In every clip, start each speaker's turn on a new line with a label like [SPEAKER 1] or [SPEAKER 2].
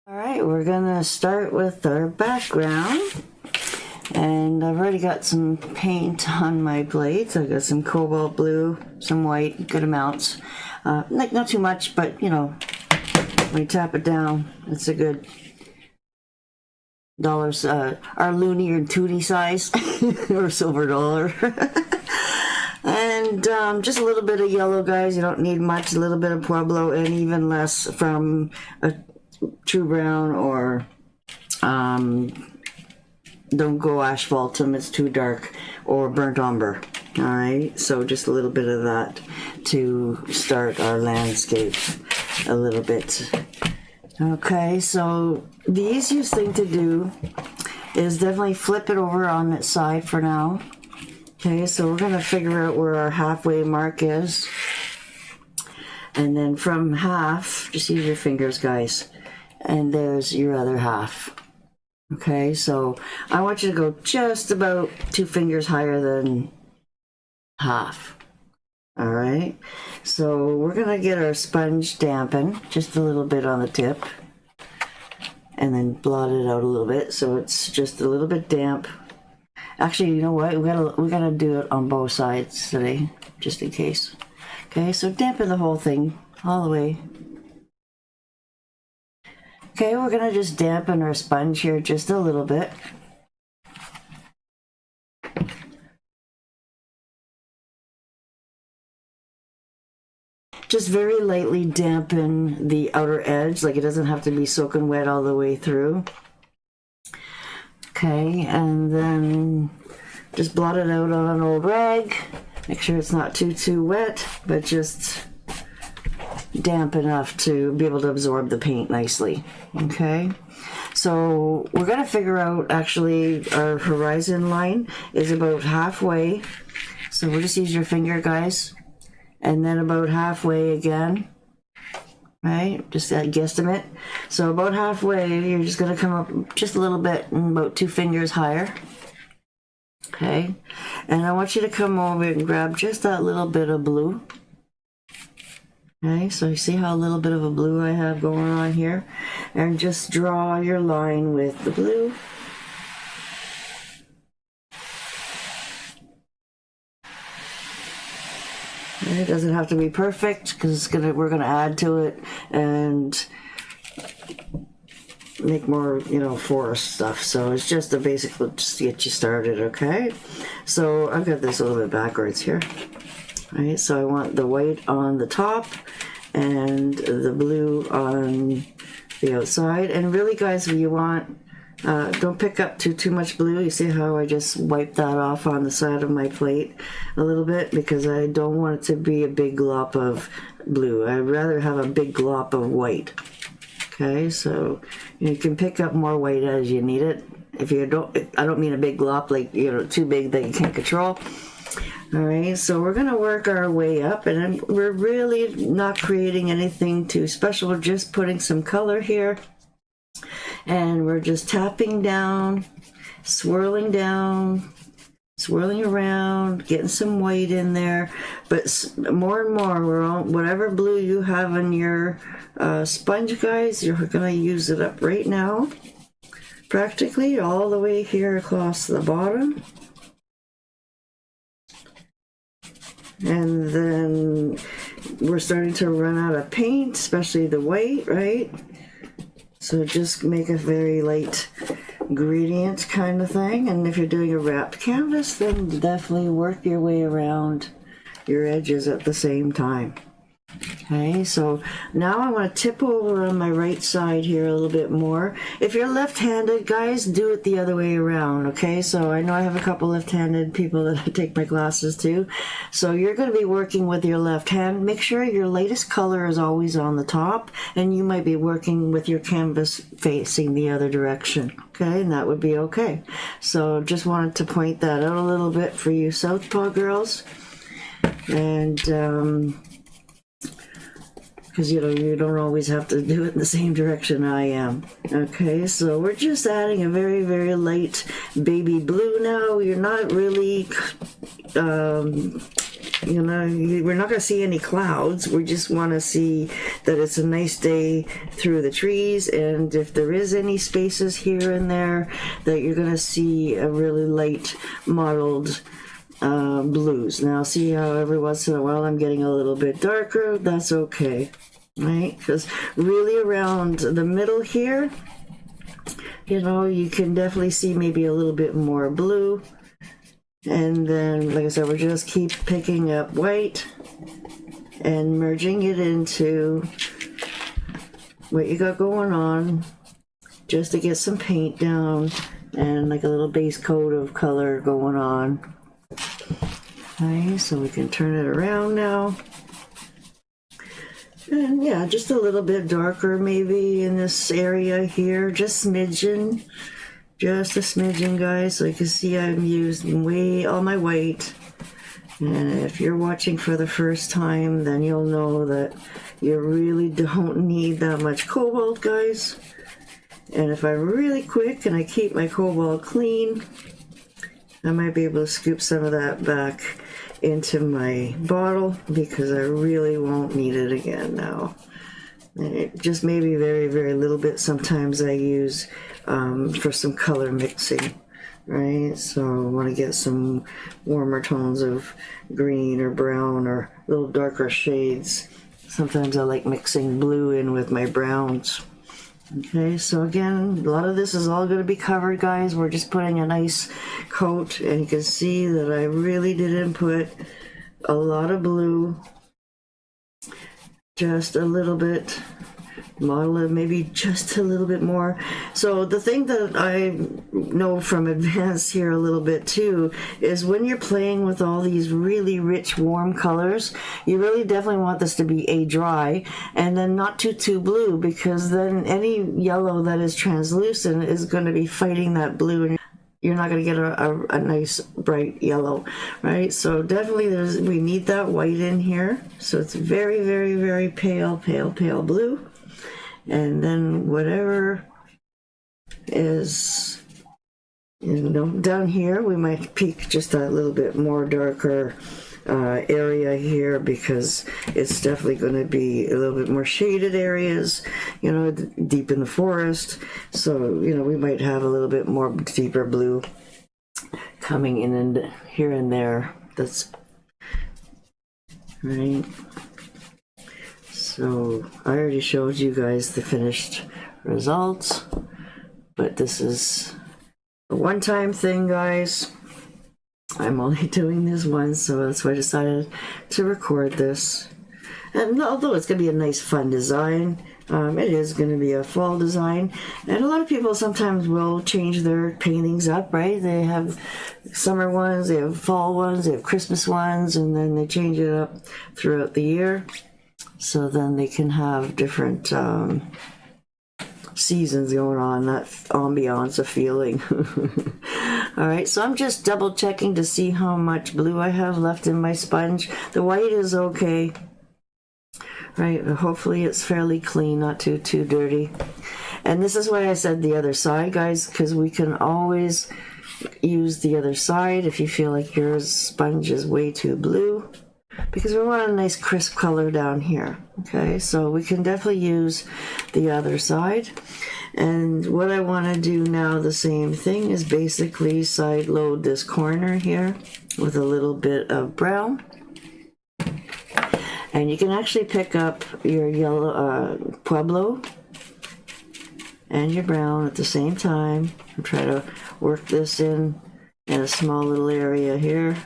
[SPEAKER 1] All right, we're gonna start with our background, and I've already got some paint on my plates. I've got some cobalt blue, some white, good amounts. Not too much, but you know, when you tap it down, it's a good dollars, our loony or toonie size, or silver dollar. And just a little bit of yellow, guys. You don't need much. A little bit of Pueblo, and even less from a true brown, or don't go asphaltum, it's too dark, or burnt umber. All right, so just a little bit of that to start our landscape a little bit. Okay, so the easiest thing to do is definitely flip it over on its side for now. Okay, so we're gonna figure out where our halfway mark is, and then from half, just use your fingers, guys, and there's your other half. Okay, so I want you to go just about 2 fingers higher than half. All right, so we're gonna get our sponge dampened just a little bit on the tip, and then blot it out a little bit so it's just a little bit damp. Actually, you know what? We gotta do it on both sides today, just in case. Okay, so dampen the whole thing all the way. Okay, we're gonna just dampen our sponge here just a little bit. Just very lightly dampen the outer edge, like it doesn't have to be soaking wet all the way through. Okay, and then just blot it out on an old rag. Make sure it's not too wet, but just damp enough to be able to absorb the paint nicely. Okay, so we're gonna figure out, actually our horizon line is about halfway, so we'll just use your finger, guys, and then about halfway again. Right, just that guesstimate. So about halfway, you're just gonna come up just a little bit, and about 2 fingers higher. Okay, and I want you to come over and grab just that little bit of blue. Okay, so you see how a little bit of a blue I have going on here, and just draw your line with the blue. It doesn't have to be perfect, because we're gonna add to it and make more, you know, forest stuff. So it's just a basic, just to get you started. Okay, so I've got this a little bit backwards here. All right, so I want the white on the top and the blue on the outside. And really, guys, you want don't pick up too much blue. You see how I just wiped that off on the side of my plate a little bit, because I don't want it to be a big glop of blue. I'd rather have a big glop of white. Okay, so you can pick up more white as you need it. If you don't, I don't mean a big glop, like, you know, too big that you can't control. All right, so we're gonna work our way up, and we're really not creating anything too special. We're just putting some color here, and we're just tapping down, swirling around, getting some white in there. But more and more, we're on whatever blue you have in your sponge, guys. You're gonna use it up right now, practically all the way here across the bottom. And then we're starting to run out of paint, especially the white, right? So just make a very light gradient kind of thing. And if you're doing a wrapped canvas, then definitely work your way around your edges at the same time. Okay, so now I want to tip over on my right side here a little bit more. If you're left-handed, guys, do it the other way around, okay? So I know I have a couple left-handed people that I take my classes to. So you're going to be working with your left hand. Make sure your lightest color is always on the top, and you might be working with your canvas facing the other direction, okay? And that would be okay. So just wanted to point that out a little bit for you Southpaw girls. And because, you know, you don't always have to do it in the same direction I am. Okay, so we're just adding a very, very light baby blue now. You're not really You know, we're not going to see any clouds. We just want to see that it's a nice day through the trees, and if there is any spaces here and there, that you're going to see a really light mottled blues. Now see how every once in a while I'm getting a little bit darker? That's okay, right? Because really around the middle here, you know, you can definitely see maybe a little bit more blue. And then, like I said, we're just keep picking up white and merging it into what you got going on, just to get some paint down and like a little base coat of color going on. Okay, so we can turn it around now. And yeah, just a little bit darker maybe in this area here, just smidgen. Just a smidgen, guys. So you can see I'm using all my white. And if you're watching for the first time, then you'll know that you really don't need that much cobalt, guys. And if I'm really quick and I keep my cobalt clean, I might be able to scoop some of that back into my bottle, because I really won't need it again now. It just maybe very, very little bit sometimes I use for some color mixing, right? So I want to get some warmer tones of green or brown or a little darker shades. Sometimes I like mixing blue in with my browns. Okay, so again, a lot of this is all going to be covered, guys. We're just putting a nice coat, and you can see that I really didn't put a lot of blue, just a little bit, model it maybe just a little bit more. So the thing that I know from advanced here a little bit too is when you're playing with all these really rich warm colors, you really definitely want this to be a dry and then not too blue, because then any yellow that is translucent is going to be fighting that blue, and you're not going to get a nice bright yellow, right? So definitely we need that white in here. So it's very, very, very pale blue. And then whatever is, you know, down here, we might peek just a little bit more darker area here, because it's definitely going to be a little bit more shaded areas, you know, deep in the forest. So, you know, we might have a little bit more deeper blue coming in and here and there. That's right. So I already showed you guys the finished results, but this is a one-time thing, guys. I'm only doing this once, so that's why I decided to record this. And although it's going to be a nice fun design, it is going to be a fall design. And a lot of people sometimes will change their paintings up, right? They have summer ones, they have fall ones, they have Christmas ones, and then they change it up throughout the year. So then they can have different seasons going on, that ambiance of feeling. All right, so I'm just double checking to see how much blue I have left in my sponge. The white is okay. Right, hopefully it's fairly clean, not too dirty. And this is why I said the other side, guys, because we can always use the other side if you feel like your sponge is way too blue, because we want a nice crisp color down here. Okay, so we can definitely use the other side. And what I want to do now, the same thing, is basically side load this corner here with a little bit of brown. And you can actually pick up your yellow Pueblo and your brown at the same time and try to work this in a small little area here.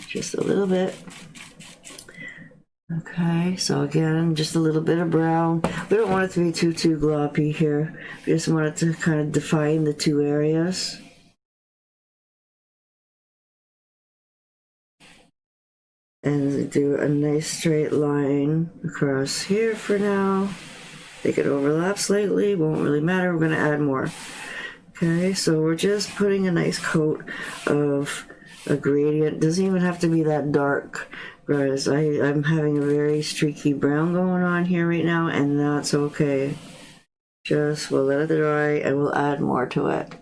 [SPEAKER 1] Just a little bit. Okay, so again, just a little bit of brown. We don't want it to be too gloppy here. We just want it to kind of define the two areas. And do a nice straight line across here for now. They could overlap slightly, won't really matter. We're going to add more. Okay, so we're just putting a nice coat of a gradient. Doesn't even have to be that dark, guys. I'm having a very streaky brown going on here right now, and that's okay. Just we'll let it dry and we'll add more to it.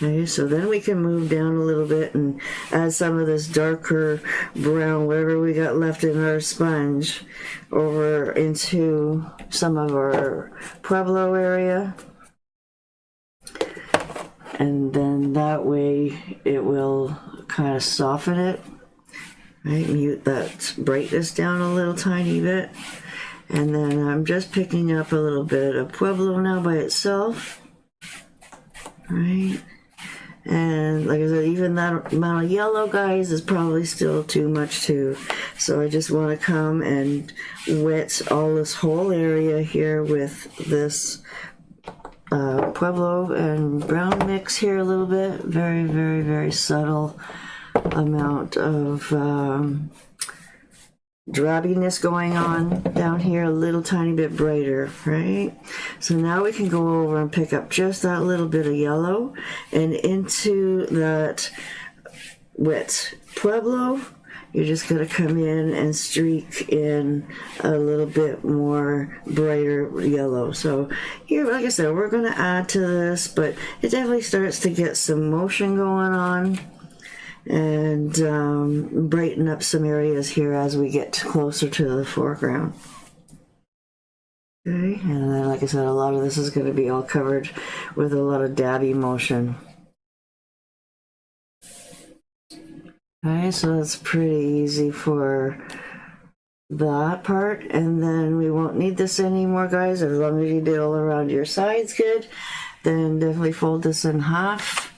[SPEAKER 1] Okay, so then we can move down a little bit and add some of this darker brown, whatever we got left in our sponge, over into some of our Pueblo area. And then that way it will kind of soften it. Right, mute that brightness down a little tiny bit. And then I'm just picking up a little bit of Pueblo now by itself. Right. And like I said, even that amount of yellow, guys, is probably still too much too. So I just want to come and wet all this whole area here with this Pueblo and brown mix here a little bit. Very, very, very subtle amount of drabbiness going on down here, a little tiny bit brighter, right? So now we can go over and pick up just that little bit of yellow, and into that wet Pueblo, you're just going to come in and streak in a little bit more brighter yellow. So here, like I said, we're going to add to this, but it definitely starts to get some motion going on and brighten up some areas here as we get closer to the foreground. Okay, and then like I said, a lot of this is going to be all covered with a lot of dabby motion. Okay, so that's pretty easy for that part, and then we won't need this anymore, guys. As long as you did all around your sides good, then definitely fold this in half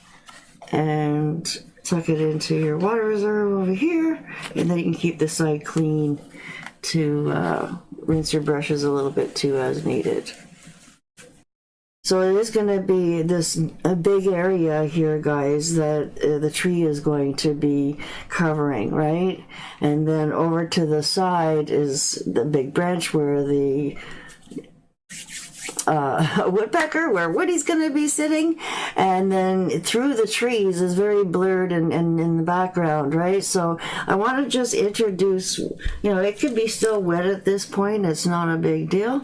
[SPEAKER 1] and tuck it into your water reserve over here, and then you can keep this side clean to rinse your brushes a little bit too as needed. So it is going to be a big area here, guys, that the tree is going to be covering, right? And then over to the side is the big branch where the woodpecker, where Woody's going to be sitting, and then through the trees is very blurred and in the background, right? So I want to just introduce, it could be still wet at this point. It's not a big deal.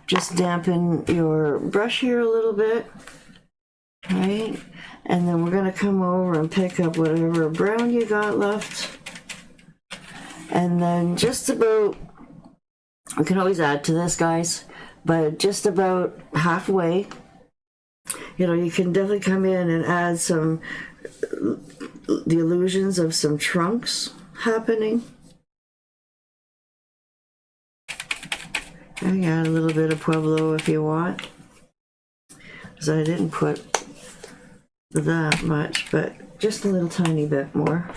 [SPEAKER 1] Just dampen your brush here a little bit, right? And then we're going to come over and pick up whatever brown you got left. And then just about, we can always add to this, guys, but just about halfway, you can definitely come in and add the illusions of some trunks happening. I add a little bit of Pueblo if you want, because I didn't put that much, but just a little tiny bit more.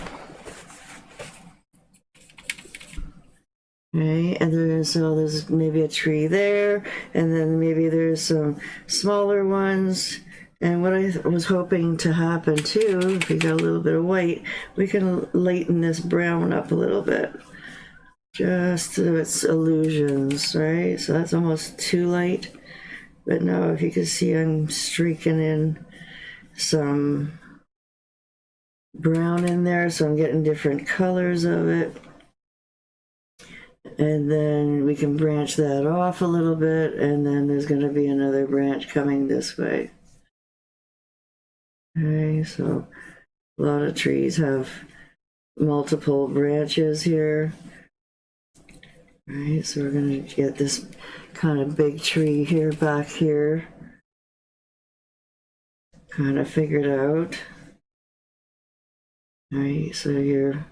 [SPEAKER 1] Okay, and there's maybe a tree there, and then maybe there's some smaller ones. And what I was hoping to happen too, if we got a little bit of white, we can lighten this brown up a little bit. Just to its illusions, right? So that's almost too light. But now if you can see, I'm streaking in some brown in there, so I'm getting different colors of it. And then we can branch that off a little bit, and then there's going to be another branch coming this way. Okay, so a lot of trees have multiple branches here. Right, so we're going to get this kind of big tree here, back here, kind of figured out. Right, so your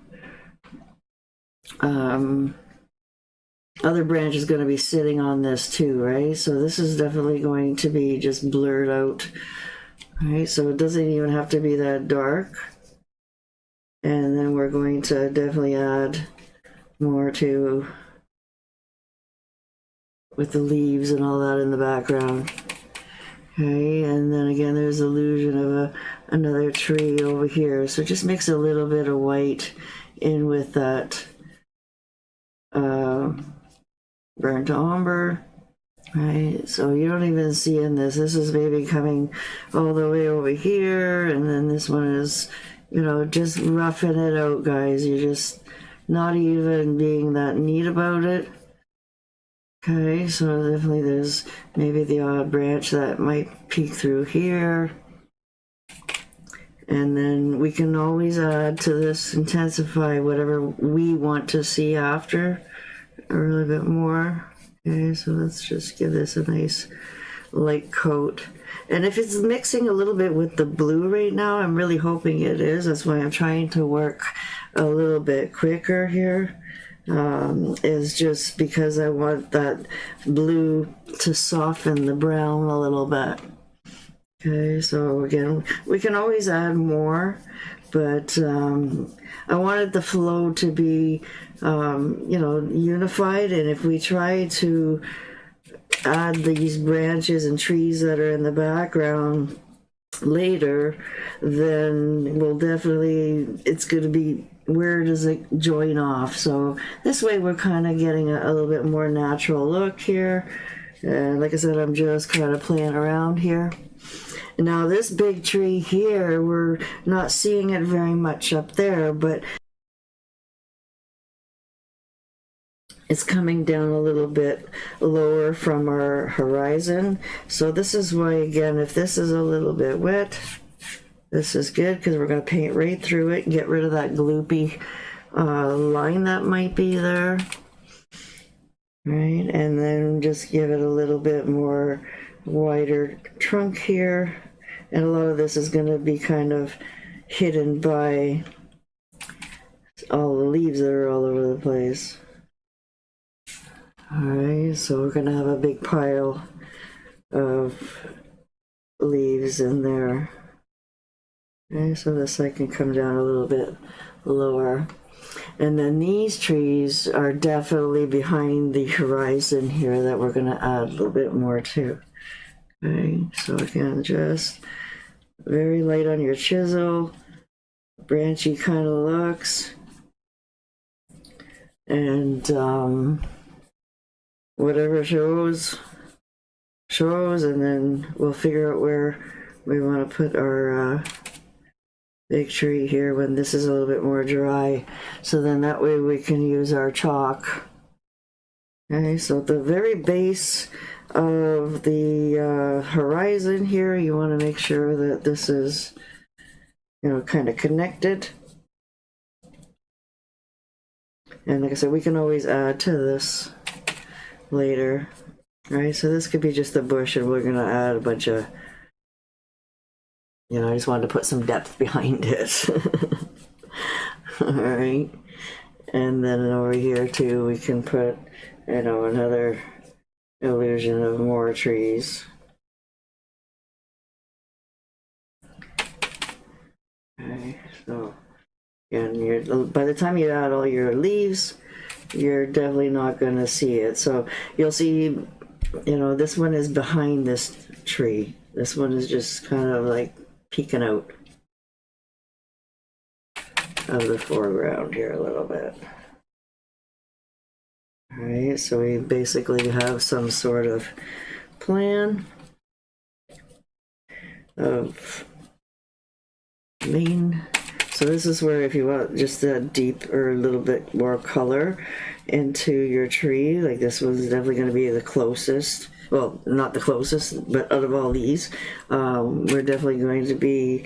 [SPEAKER 1] other branch is going to be sitting on this too, right? So this is definitely going to be just blurred out. Right, so it doesn't even have to be that dark. And then we're going to definitely add more to with the leaves and all that in the background. Okay, and then again there's the illusion of another tree over here. So just mix a little bit of white in with that burnt umber. Right, so you don't even see in this. This is maybe coming all the way over here, and then this one is, just roughing it out, guys. You're just not even being that neat about it. Okay, so definitely there's maybe the odd branch that might peek through here. And then we can always add to this, intensify whatever we want to see after a little bit more. Okay, so let's just give this a nice light coat. And if it's mixing a little bit with the blue right now, I'm really hoping it is. That's why I'm trying to work a little bit quicker here. Is just because I want that blue to soften the brown a little bit. Okay, so again, we can always add more, but I wanted the flow to be, unified. And if we try to add these branches and trees that are in the background later, then we'll definitely, it's going to be, where does it join off? So this way we're kind of getting a little bit more natural look here. And like I said, I'm just kind of playing around here. Now this big tree here, we're not seeing it very much up there, but it's coming down a little bit lower from our horizon. So this is why, again, if this is a little bit wet, this is good because we're going to paint right through it and get rid of that gloopy line that might be there. Right, and then just give it a little bit more wider trunk here. And a lot of this is going to be kind of hidden by all the leaves that are all over the place. Alright, so we're going to have a big pile of leaves in there. Okay, so this side can come down a little bit lower. And then these trees are definitely behind the horizon here that we're going to add a little bit more to. Okay, so again, just very light on your chisel, branchy kind of looks. And whatever shows, and then we'll figure out where we want to put our big tree here when this is a little bit more dry, so then that way we can use our chalk. Okay, so the very base of the horizon here, you want to make sure that this is, kind of connected. And like I said, we can always add to this later. Right, so this could be just a bush, and we're going to add a bunch of, I just wanted to put some depth behind it. Alright, and then over here too, we can put, another illusion of more trees. Okay, so again, by the time you add all your leaves, you're definitely not going to see it. So you'll see, this one is behind this tree. This one is just kind of like peeking out of the foreground here a little bit. Alright, so we basically have some sort of plan of main. So this is where, if you want just a deep or a little bit more color into your tree, like this one's definitely going to be the closest. Well, not the closest, but out of all these, we're definitely going to be,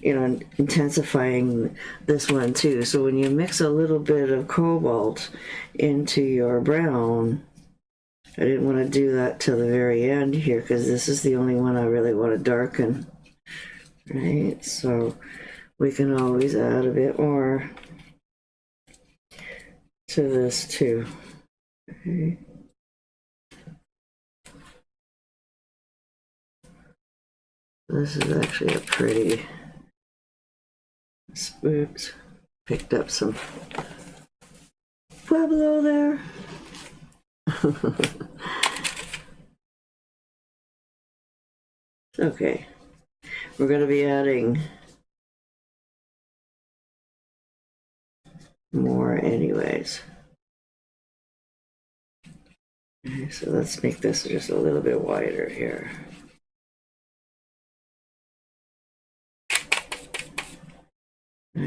[SPEAKER 1] intensifying this one too. So when you mix a little bit of cobalt into your brown, I didn't want to do that till the very end here because this is the only one I really want to darken. Right, so we can always add a bit more to this too. Okay. This is actually a pretty, oops, picked up some Pueblo there. Okay, we're going to be adding more anyways. Okay, so let's make this just a little bit wider here.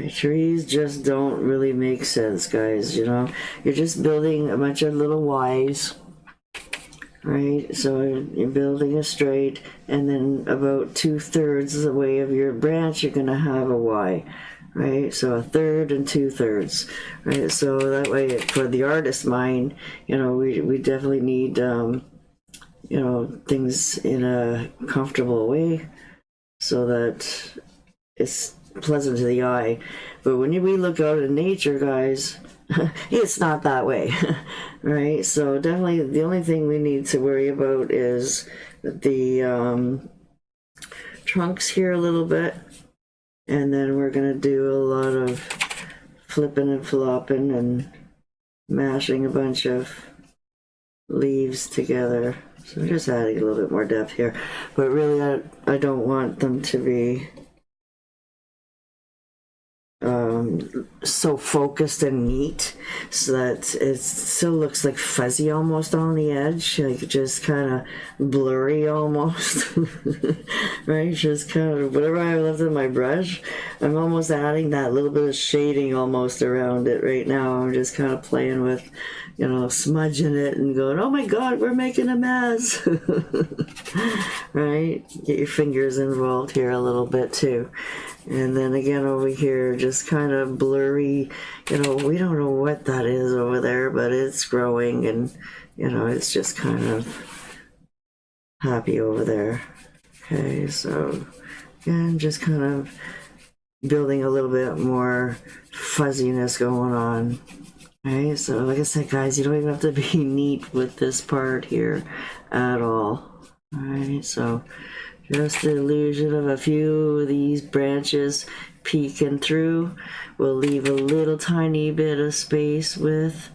[SPEAKER 1] Trees just don't really make sense, guys. You're just building a bunch of little Ys. right? So you're building a straight, and then about 2/3 of the way of your branch, you're going to have a Y, right? So 1/3 and 2/3, right? So that way, for the artist mind, you know, we definitely need, you know, things in a comfortable way so that it's pleasant to the eye. But when we look out in nature, guys, it's not that way, right? So definitely the only thing we need to worry about is the trunks here a little bit, and then we're gonna do a lot of flipping and flopping and mashing a bunch of leaves together. So just adding a little bit more depth here, but really I don't want them to be so focused and neat so that it still looks like fuzzy almost on the edge, like just kind of blurry almost. Right, just kind of whatever I left in my brush, I'm almost adding that little bit of shading almost around it right now. I'm just kind of playing with, you know, smudging it and going, oh my god, we're making a mess. Right, get your fingers involved here a little bit too. And then again over here, just kind of blurry, you know, we don't know what that is over there, but it's growing and, you know, it's just kind of happy over there. Okay, so again, just kind of building a little bit more fuzziness going on. Okay, so like I said, guys, you don't even have to be neat with this part here at all. All right, so just the illusion of a few of these branches peeking through. We'll leave a little tiny bit of space with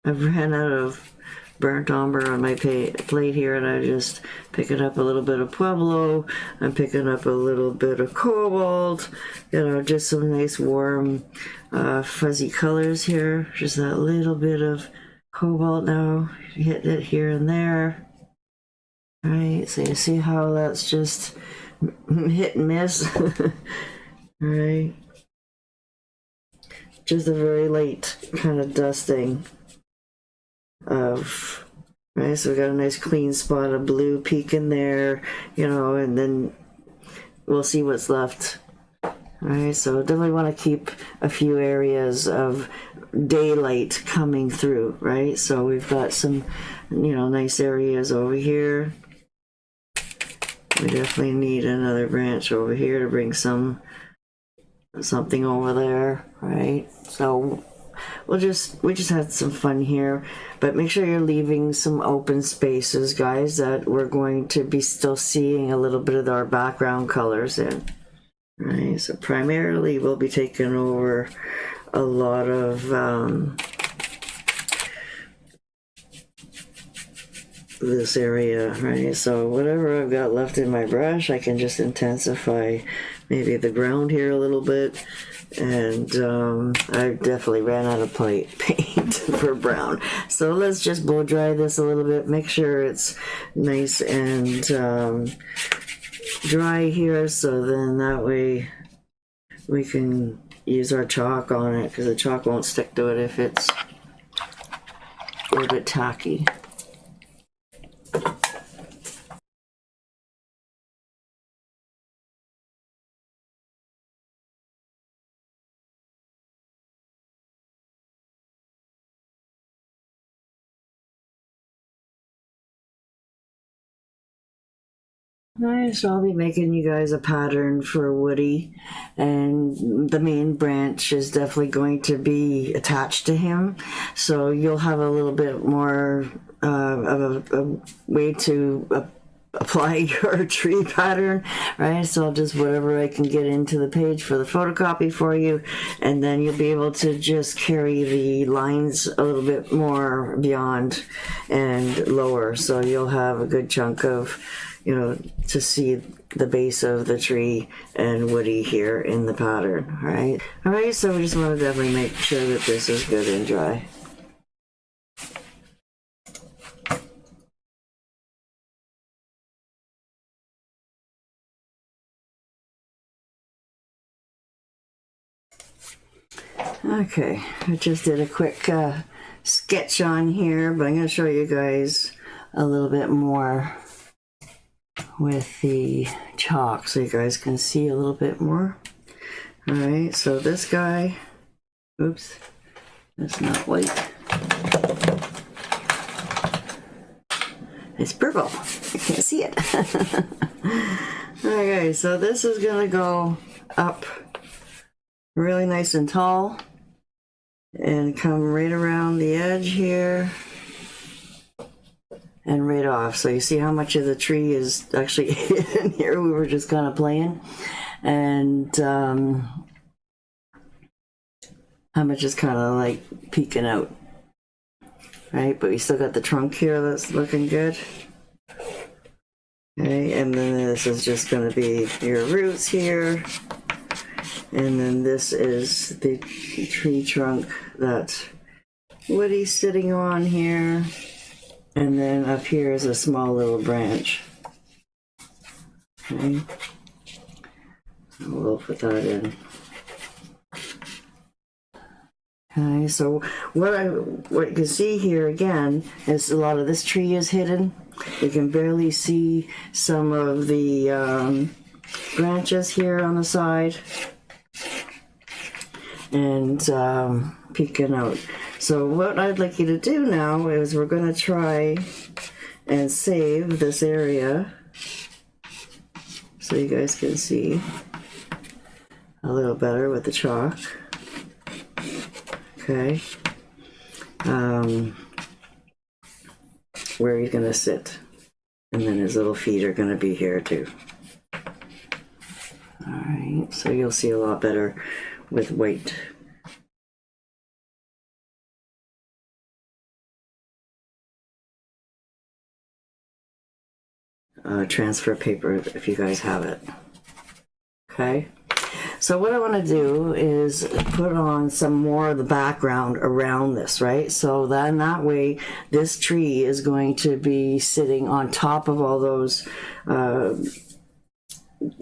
[SPEAKER 1] I've ran out of burnt umber on my plate here, and I just picking up a little bit of Pueblo. I'm picking up a little bit of cobalt, you know, just some nice warm fuzzy colors here. Just that little bit of cobalt now, hitting it here and there. All right, so you see how that's just hit and miss. All right, just a very light kind of dusting of, right, so we got a nice clean spot of blue peek in there, you know, and then we'll see what's left. All right, so definitely want to keep a few areas of daylight coming through, right? So we've got some, you know, nice areas over here. We definitely need another branch over here to bring something over there, right? So we just had some fun here, but make sure you're leaving some open spaces, guys, that we're going to be still seeing a little bit of our background colors in. Right, so primarily we'll be taking over a lot of this area, right? So whatever I've got left in my brush, I can just intensify maybe the ground here a little bit. And I definitely ran out of paint for brown. So let's just blow dry this a little bit, make sure it's nice and dry here, so then that way we can use our chalk on it, because the chalk won't stick to it if it's a little bit tacky. Alright, so I'll be making you guys a pattern for Woody, and the main branch is definitely going to be attached to him, so you'll have a little bit more of a way to apply your tree pattern, right? So I'll just whatever I can get into the page for the photocopy for you, and then you'll be able to just carry the lines a little bit more beyond and lower, so you'll have a good chunk of, you know, to see the base of the tree and Woody here in the pattern, right? All right, so we just want to definitely make sure that this is good and dry. Okay, I just did a quick sketch on here, but I'm going to show you guys a little bit more with the chalk so you guys can see a little bit more. All right, so this guy, oops, that's not white. It's purple. I can't see it. Okay, so this is going to go up really nice and tall and come right around the edge here and right off. So you see how much of the tree is actually in here. We were just kind of playing, and how much is kind of like peeking out, right? But we still got the trunk here that's looking good. Okay, and then this is just going to be your roots here, and then this is the tree trunk that Woody's sitting on here, and then up here is a small little branch. Okay, we'll put that in. Okay, so what you can see here again is a lot of this tree is hidden. You can barely see some of the branches here on the side and peeking out. So what I'd like you to do now is we're going to try and save this area so you guys can see a little better with the chalk. Okay, where he's going to sit, and then his little feet are going to be here too. Alright, so you'll see a lot better with white. Transfer paper if you guys have it. Okay. So what I want to do is put on some more of the background around this, right? So then that way this tree is going to be sitting on top of all those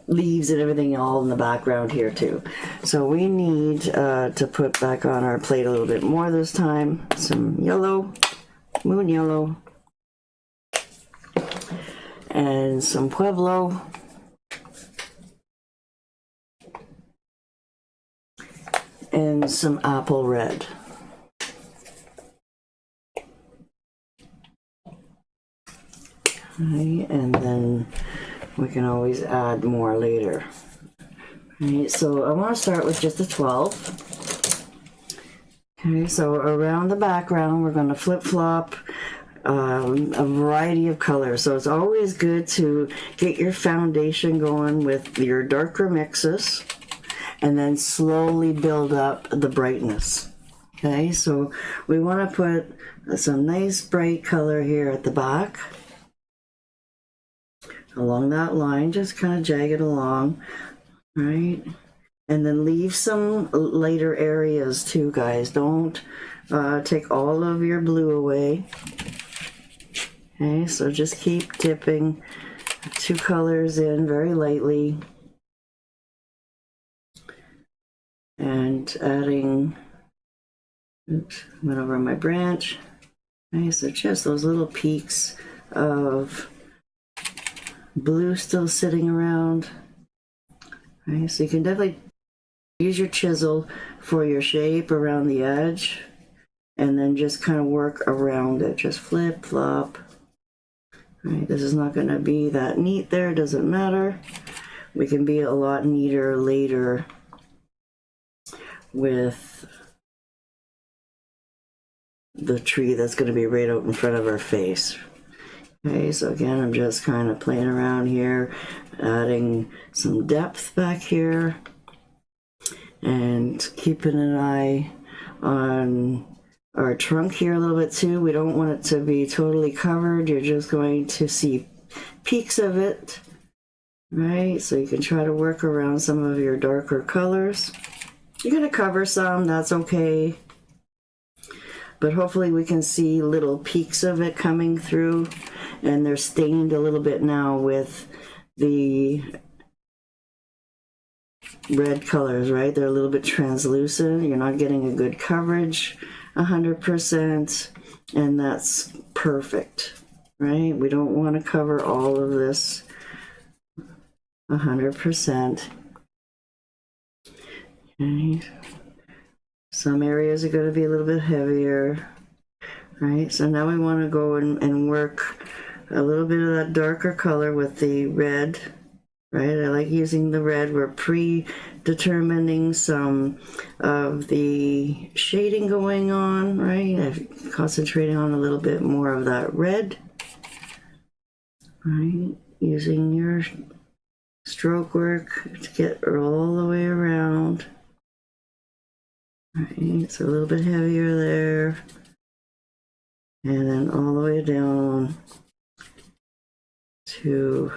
[SPEAKER 1] leaves and everything all in the background here too. So we need to put back on our plate a little bit more this time. Some yellow, moon yellow, and some Pueblo. And some apple red. Okay, and then we can always add more later. Right, so I want to start with just a 12. Okay, so around the background we're going to flip-flop a variety of colors. So it's always good to get your foundation going with your darker mixes and then slowly build up the brightness. Okay, so we want to put some nice bright color here at the back. Along that line, just kind of jag it along, right? And then leave some lighter areas too, guys. Don't take all of your blue away. Okay, so just keep dipping 2 colors in very lightly. And adding, oops, went over my branch. Okay, so just those little peaks of blue still sitting around. Okay, so you can definitely use your chisel for your shape around the edge, and then just kind of work around it. Just flip flop. Right, this is not going to be that neat there, doesn't matter. We can be a lot neater later with the tree that's going to be right out in front of our face. Okay, so again, I'm just kind of playing around here, adding some depth back here, and keeping an eye on our trunk here a little bit too. We don't want it to be totally covered. You're just going to see peaks of it, right? So you can try to work around some of your darker colors. You're going to cover some, that's okay. But hopefully we can see little peaks of it coming through, and they're stained a little bit now with the red colors, right? They're a little bit translucent. You're not getting a good coverage 100%, and that's perfect, right? We don't want to cover all of this 100%. Okay. Some areas are going to be a little bit heavier, right? So now we want to go and work a little bit of that darker color with the red, right? I like using the red. We're predetermining some of the shading going on, right? I'm concentrating on a little bit more of that red, right? Using your stroke work to get all the way around. Right, it's a little bit heavier there. And then all the way down to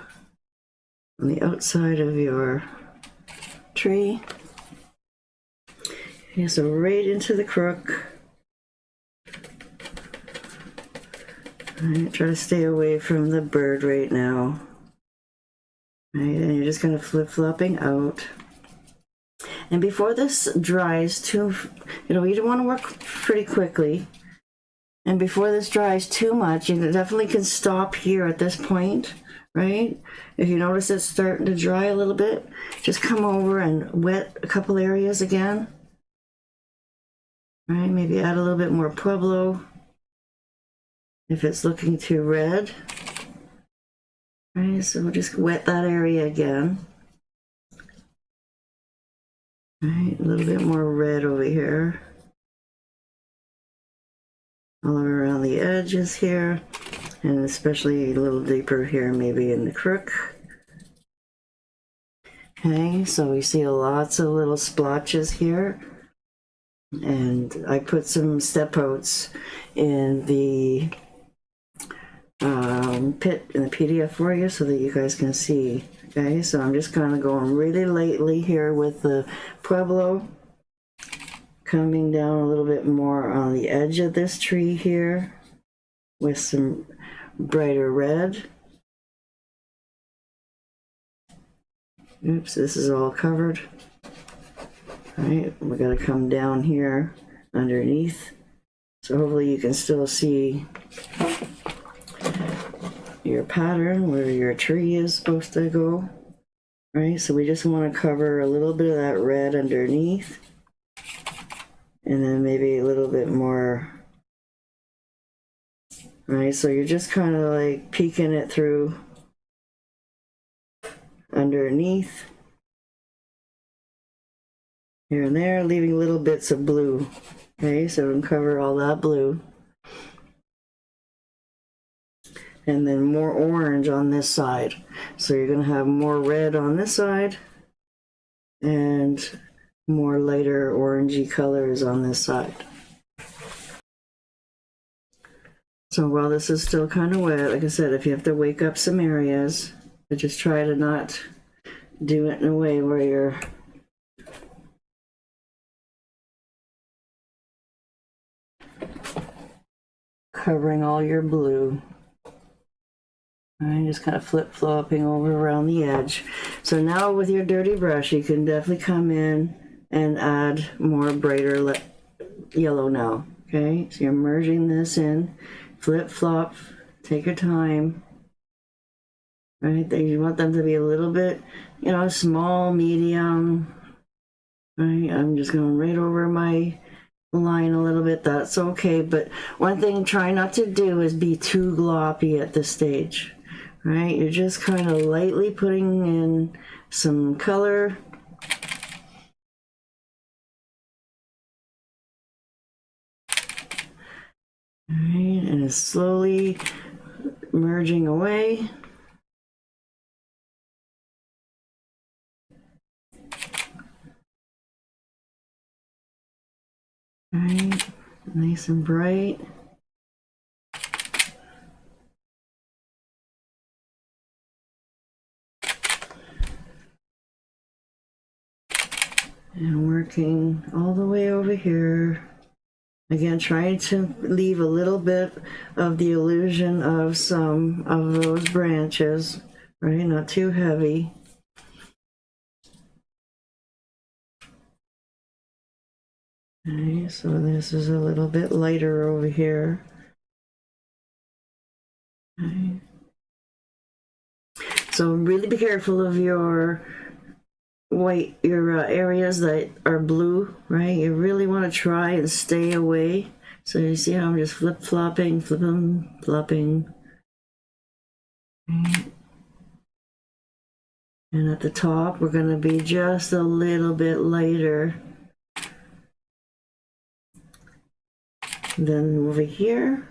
[SPEAKER 1] on the outside of your tree. Okay, so right into the crook. Right, try to stay away from the bird right now. Right, and you're just kind of flip-flopping out. And before this dries too, you don't want to work pretty quickly. And before this dries too much, you definitely can stop here at this point, right? If you notice it's starting to dry a little bit, just come over and wet a couple areas again. Right, maybe add a little bit more Pueblo if it's looking too red. Right, so we'll just wet that area again. Right, a little bit more red over here. All around the edges here, and especially a little deeper here, maybe in the crook. Okay, so we see lots of little splotches here. And I put some step outs in the in the PDF for you so that you guys can see. Okay, so I'm just kind of going really lightly here with the Pueblo, coming down a little bit more on the edge of this tree here with some brighter red. Oops, this is all covered. All right, we got to come down here underneath. So hopefully you can still see your pattern where your tree is supposed to go. Right, so we just want to cover a little bit of that red underneath. And then maybe a little bit more. Right, so you're just kind of like peeking it through underneath. Here and there, leaving little bits of blue. Okay, so we can cover all that blue. And then more orange on this side. So you're going to have more red on this side and more lighter orangey colors on this side. So while this is still kind of wet, like I said, if you have to wake up some areas, but just try to not do it in a way where you're covering all your blue. Alright, just kind of flip-flopping over around the edge. So now with your dirty brush, you can definitely come in and add more brighter yellow now. Okay, so you're merging this in, flip-flop, take your time. Right, you want them to be a little bit, small, medium. Right, I'm just going right over my line a little bit. That's okay, but one thing try not to do is be too gloppy at this stage. Right, you're just kind of lightly putting in some color. All right, and it's slowly merging away. All right, nice and bright. And working all the way over here. Again, trying to leave a little bit of the illusion of some of those branches, right? Not too heavy. Okay, so this is a little bit lighter over here. Okay. So really be careful of your white, your areas that are blue, right? You really want to try and stay away. So you see how I'm just flip-flopping, flipping, flopping. Okay. And at the top, we're going to be just a little bit lighter than over here.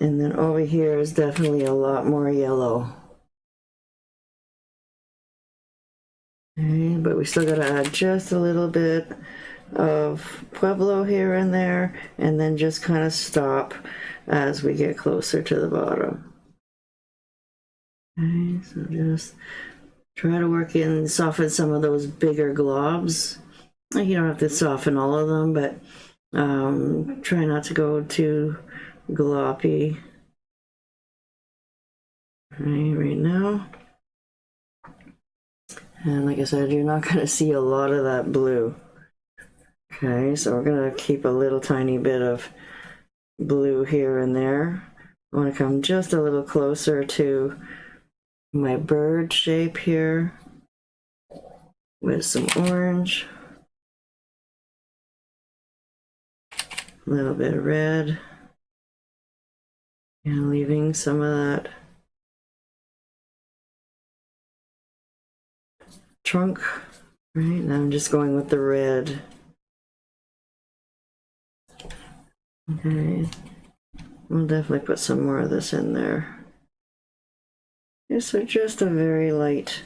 [SPEAKER 1] And then over here is definitely a lot more yellow. Okay, but we still got to add just a little bit of Pueblo here and there, and then just kind of stop as we get closer to the bottom. Okay, so just try to work in, soften some of those bigger globs. You don't have to soften all of them, but try not to go too gloppy. Right now. And like I said, you're not going to see a lot of that blue. Okay, so we're going to keep a little tiny bit of blue here and there. I want to come just a little closer to my bird shape here with some orange, a little bit of red, and leaving some of that trunk, right? And I'm just going with the red. Okay, we'll definitely put some more of this in there. Okay, so just a very light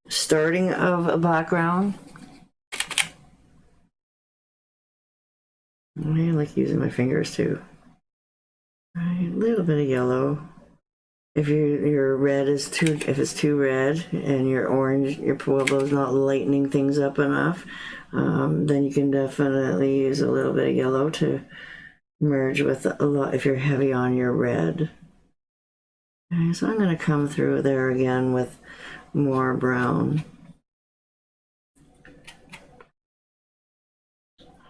[SPEAKER 1] starting of a background. I like using my fingers too. Right, a little bit of yellow. If your red is if it's too red and your orange, your Pueblo is not lightening things up enough, then you can definitely use a little bit of yellow to merge with a lot if you're heavy on your red. Okay, so I'm going to come through there again with more brown.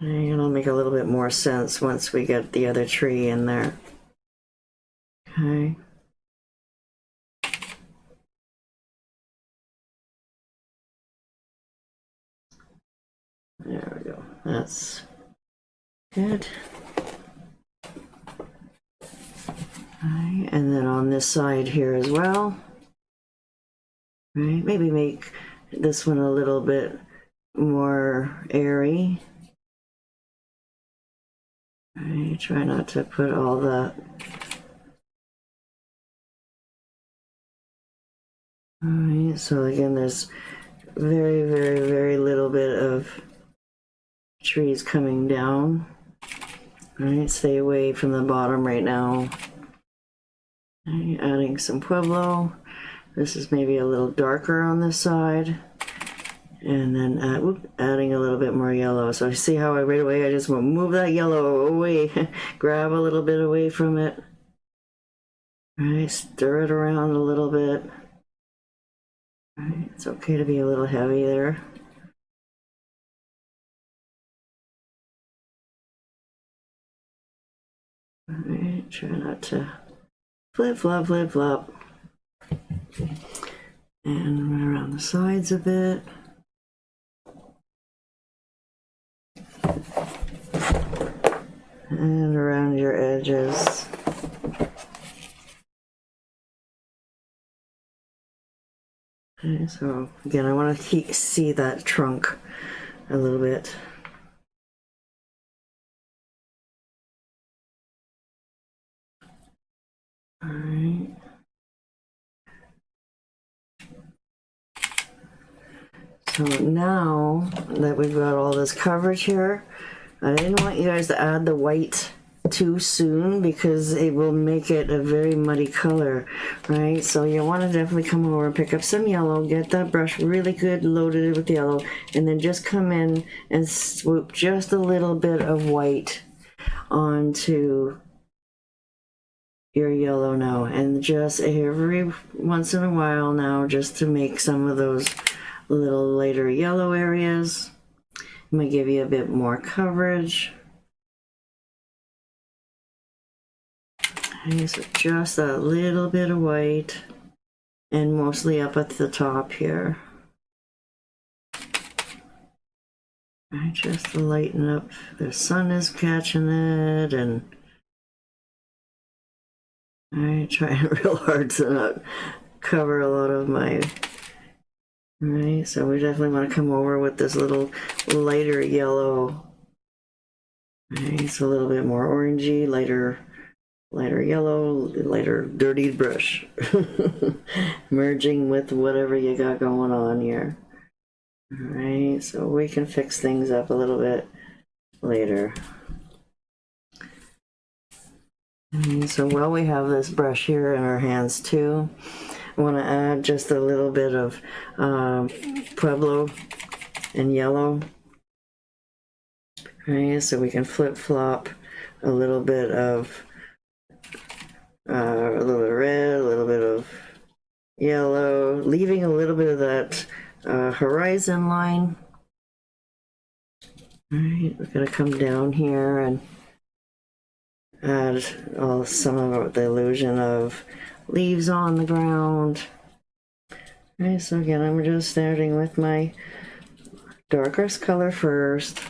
[SPEAKER 1] And it'll make a little bit more sense once we get the other tree in there. Okay. There we go. That's good. Right, and then on this side here as well. Right, maybe make this one a little bit more airy. Right, try not to put all that. Alright, so again, there's very, very, very little bit of trees coming down. Alright, stay away from the bottom right now. Right, adding some Pueblo. This is maybe a little darker on this side. And then adding a little bit more yellow. So see how right away I just want to move that yellow away. Grab a little bit away from it. Alright, stir it around a little bit. Alright, it's okay to be a little heavy there. Alright, try not to flip, flop, flip, flop. And run around the sides a bit. And around your edges. Okay, so again, I want to see that trunk a little bit. All right. So now that we've got all this coverage here, I didn't want you guys to add the white too soon because it will make it a very muddy color, right? So you want to definitely come over and pick up some yellow, get that brush really good loaded with yellow, and then just come in and swoop just a little bit of white onto your yellow now, and just every once in a while now, just to make some of those little lighter yellow areas. I'm gonna give you a bit more coverage. Okay, so just a little bit of white, and mostly up at the top here. Right, just to lighten up. The sun is catching it, and I'm trying real hard to not cover a lot of my. Right, so we definitely want to come over with this little lighter yellow. Right, it's a little bit more orangey, lighter yellow, lighter dirty brush. Merging with whatever you got going on here. Alright, so we can fix things up a little bit later. And so while we have this brush here in our hands too, I want to add just a little bit of Pueblo and yellow. Right, so we can flip-flop a little bit of a little bit of red, a little bit of yellow, leaving a little bit of that horizon line. All right, we're going to come down here and add some of the illusion of leaves on the ground. All right, so again, I'm just starting with my darkest color first.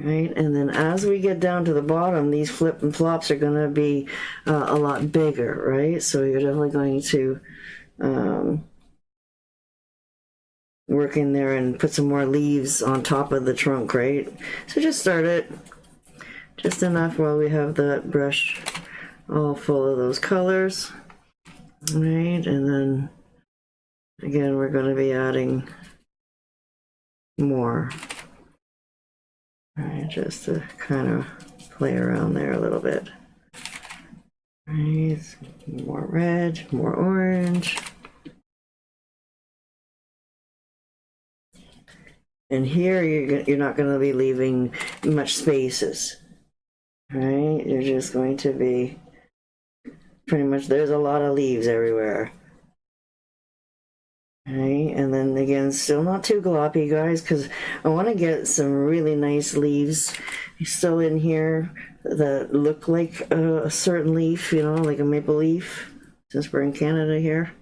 [SPEAKER 1] Right, and then as we get down to the bottom, these flip and flops are going to be a lot bigger, right? So you're definitely going to work in there and put some more leaves on top of the trunk, right? So just start it just enough while we have that brush all full of those colors, right? And then again, we're going to be adding more. Right, just to kind of play around there a little bit. Right, more red, more orange. And here you're not going to be leaving much spaces. Right, you're just going to be pretty much, there's a lot of leaves everywhere. Right, and then again, still not too gloppy, guys, because I want to get some really nice leaves still in here that look like a certain leaf, you know, like a maple leaf, since we're in Canada here.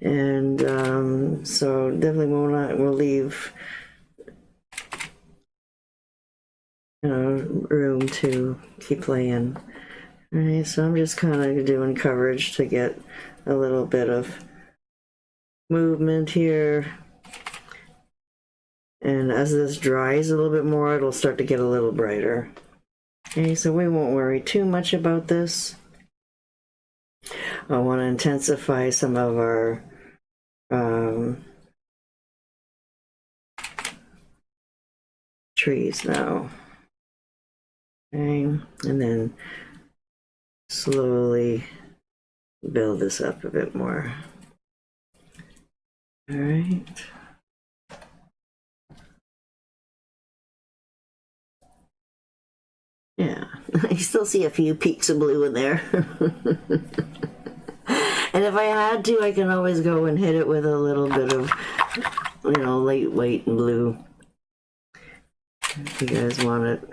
[SPEAKER 1] And so definitely we'll leave room to keep playing. All right, so I'm just kind of doing coverage to get a little bit of movement here, and as this dries a little bit more, it'll start to get a little brighter. Okay, so we won't worry too much about this. I want to intensify some of our trees now. Okay, and then slowly build this up a bit more. All right. Yeah, I still see a few peaks of blue in there. And if I had to, I can always go and hit it with a little bit of, light white and blue. If you guys want it,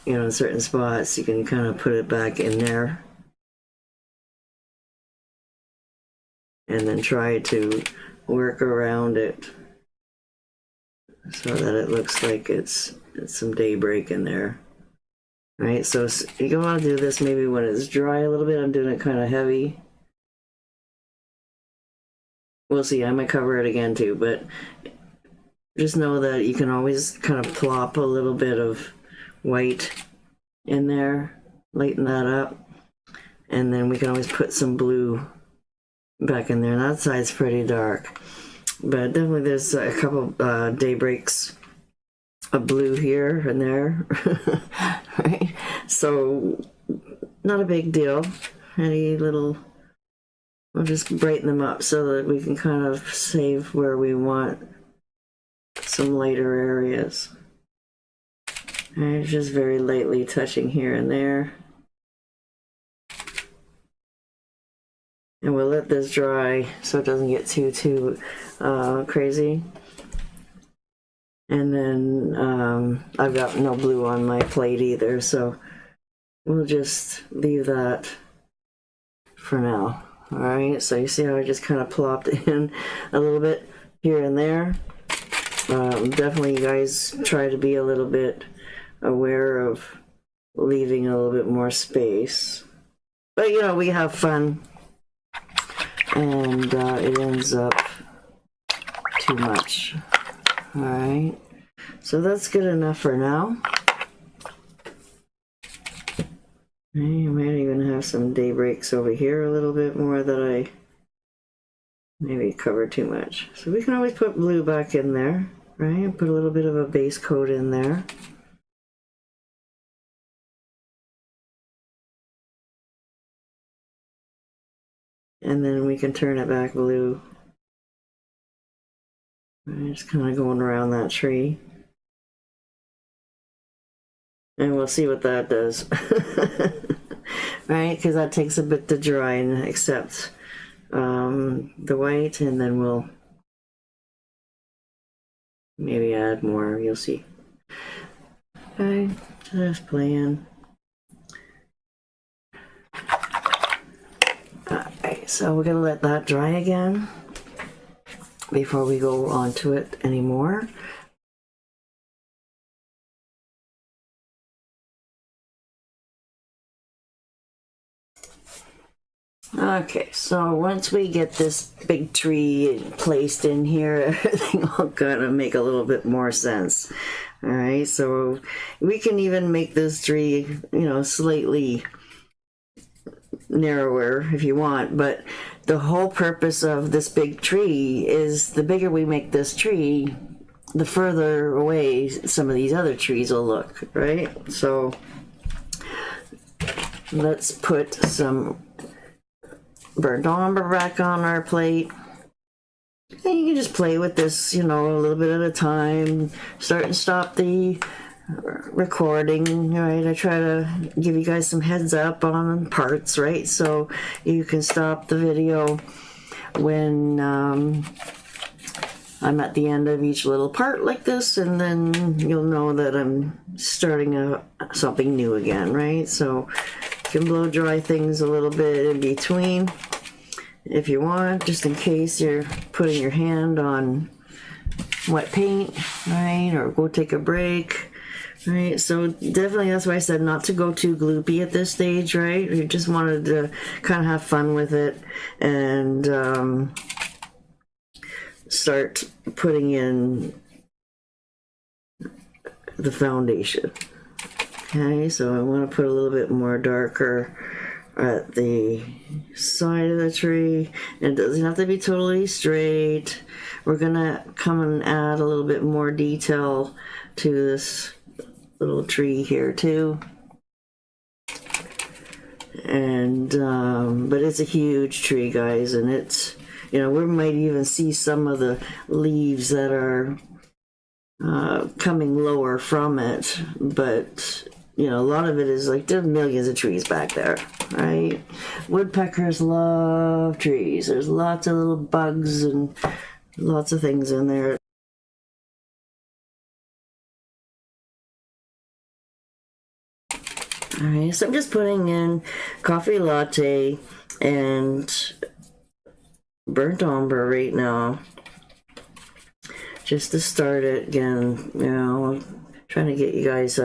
[SPEAKER 1] in certain spots, you can kind of put it back in there. And then try to work around it so that it looks like it's some daybreak in there. Right, so you want to do this maybe when it's dry a little bit. I'm doing it kind of heavy. We'll see, I might cover it again too, but just know that you can always kind of plop a little bit of white in there, lighten that up, and then we can always put some blue back in there. And that side's pretty dark, but definitely there's a couple daybreaks of blue here and there. Right, so not a big deal. Any little, we'll just brighten them up so that we can kind of save where we want some lighter areas. And just very lightly touching here and there. And we'll let this dry so it doesn't get too crazy. And then I've got no blue on my plate either, so we'll just leave that for now. All right, so you see how I just kind of plopped in a little bit here and there. Definitely you guys try to be a little bit aware of leaving a little bit more space. But you know, we have fun, and it ends up too much. All right, so that's good enough for now. I might even have some daybreaks over here a little bit more that I maybe covered too much. So we can always put blue back in there, right? Put a little bit of a base coat in there. And then we can turn it back blue. Just kind of going around that tree. And we'll see what that does. Right? Because that takes a bit to dry and accept the white, and then we'll maybe add more. You'll see. Okay, just playing. Alright, so we're going to let that dry again before we go on to it anymore. Okay, so once we get this big tree placed in here, everything will kind of make a little bit more sense. All right, so we can even make this tree, you know, slightly narrower if you want, but the whole purpose of this big tree is the bigger we make this tree, the further away some of these other trees will look, right? So let's put some burnt umber back on our plate. And you can just play with this, you know, a little bit at a time. Start and stop the recording, right? I try to give you guys some heads up on parts, right? So you can stop the video when I'm at the end of each little part like this, and then you'll know that I'm starting something new again, right? So you can blow dry things a little bit in between if you want, just in case you're putting your hand on wet paint, right? Or go take a break, right? So definitely that's why I said not to go too gloopy at this stage, right? You just wanted to kind of have fun with it and start putting in the foundation. Okay, so I want to put a little bit more darker at the side of the tree. And it doesn't have to be totally straight. We're gonna come and add a little bit more detail to this little tree here too. And but it's a huge tree, guys, and it's, you know, we might even see some of the leaves that are coming lower from it, but you know, a lot of it is like there's millions of trees back there, right? Woodpeckers love trees. There's lots of little bugs and lots of things in there. All right, so I'm just putting in coffee latte and burnt umber right now, just to start it again. You know, I'm trying to get you guys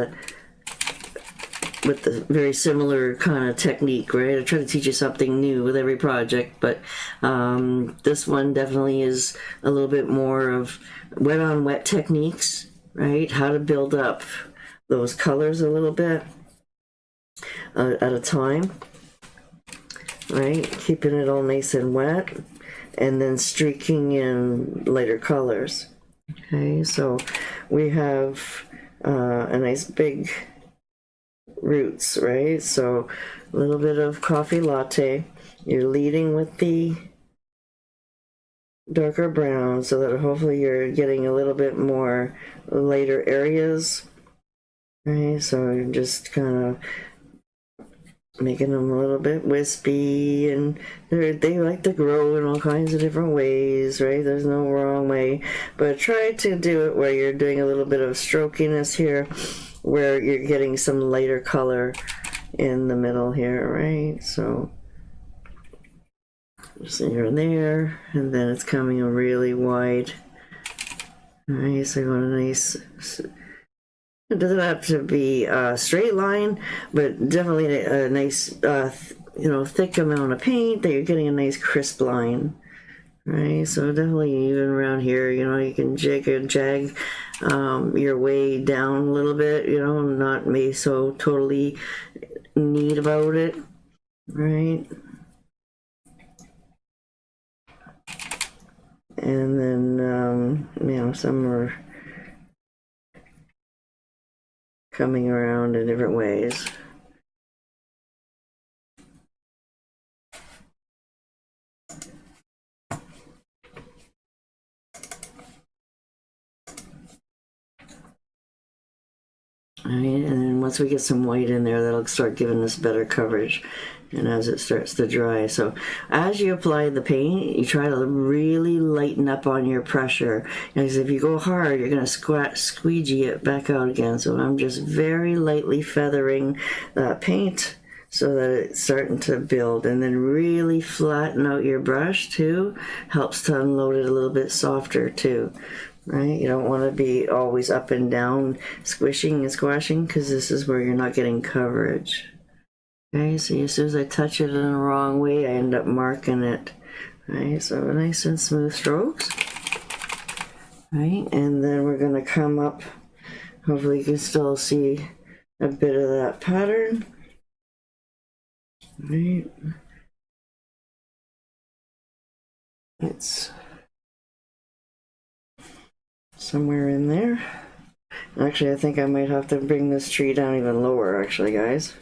[SPEAKER 1] with the very similar kind of technique, right? I try to teach you something new with every project, but this one definitely is a little bit more of wet on wet techniques, right? How to build up those colors a little bit at a time, right? Keeping it all nice and wet, and then streaking in lighter colors. Okay, so we have a nice big roots, right? So a little bit of coffee latte. You're leading with the darker brown so that hopefully you're getting a little bit more lighter areas. Right, so you're just kind of making them a little bit wispy, and they like to grow in all kinds of different ways, right? There's no wrong way, but try to do it where you're doing a little bit of strokiness here, where you're getting some lighter color in the middle here, right? So just here and there, and then it's coming really wide. All right, so you want a nice, it doesn't have to be a straight line, but definitely a nice, thick amount of paint that you're getting a nice crisp line. Right, so definitely even around here, you can jag your way down a little bit, not be so totally neat about it, right? And then, some are coming around in different ways. All right, and then once we get some white in there, that'll start giving us better coverage, and as it starts to dry. So as you apply the paint, you try to really lighten up on your pressure, because if you go hard, you're going to squeegee it back out again. So I'm just very lightly feathering that paint so that it's starting to build, and then really flatten out your brush too. Helps to unload it a little bit softer too. Right? You don't want to be always up and down, squishing and squashing, because this is where you're not getting coverage. Okay, so as soon as I touch it in the wrong way, I end up marking it. Right, so nice and smooth strokes. Right, and then we're going to come up, hopefully you can still see a bit of that pattern. Right. It's somewhere in there. Actually, I think I might have to bring this tree down even lower, actually, guys.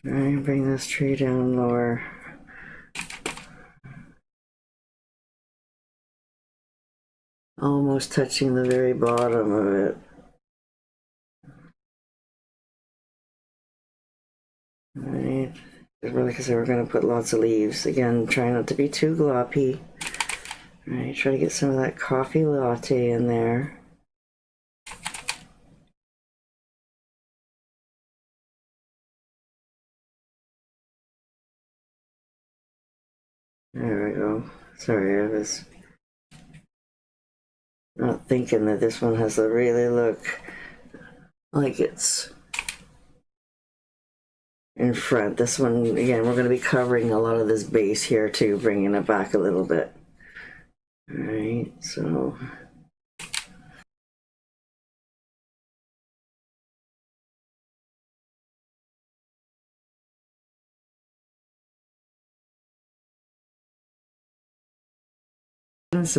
[SPEAKER 1] All right, bring this tree down lower. Almost touching the very bottom of it. All right, really, because we're going to put lots of leaves. Again, try not to be too gloppy. All right, try to get some of that coffee latte in there. There we go. Sorry, I was not thinking that this one has to really look like it's in front. This one, again, we're going to be covering a lot of this base here too, bringing it back a little bit. All right, so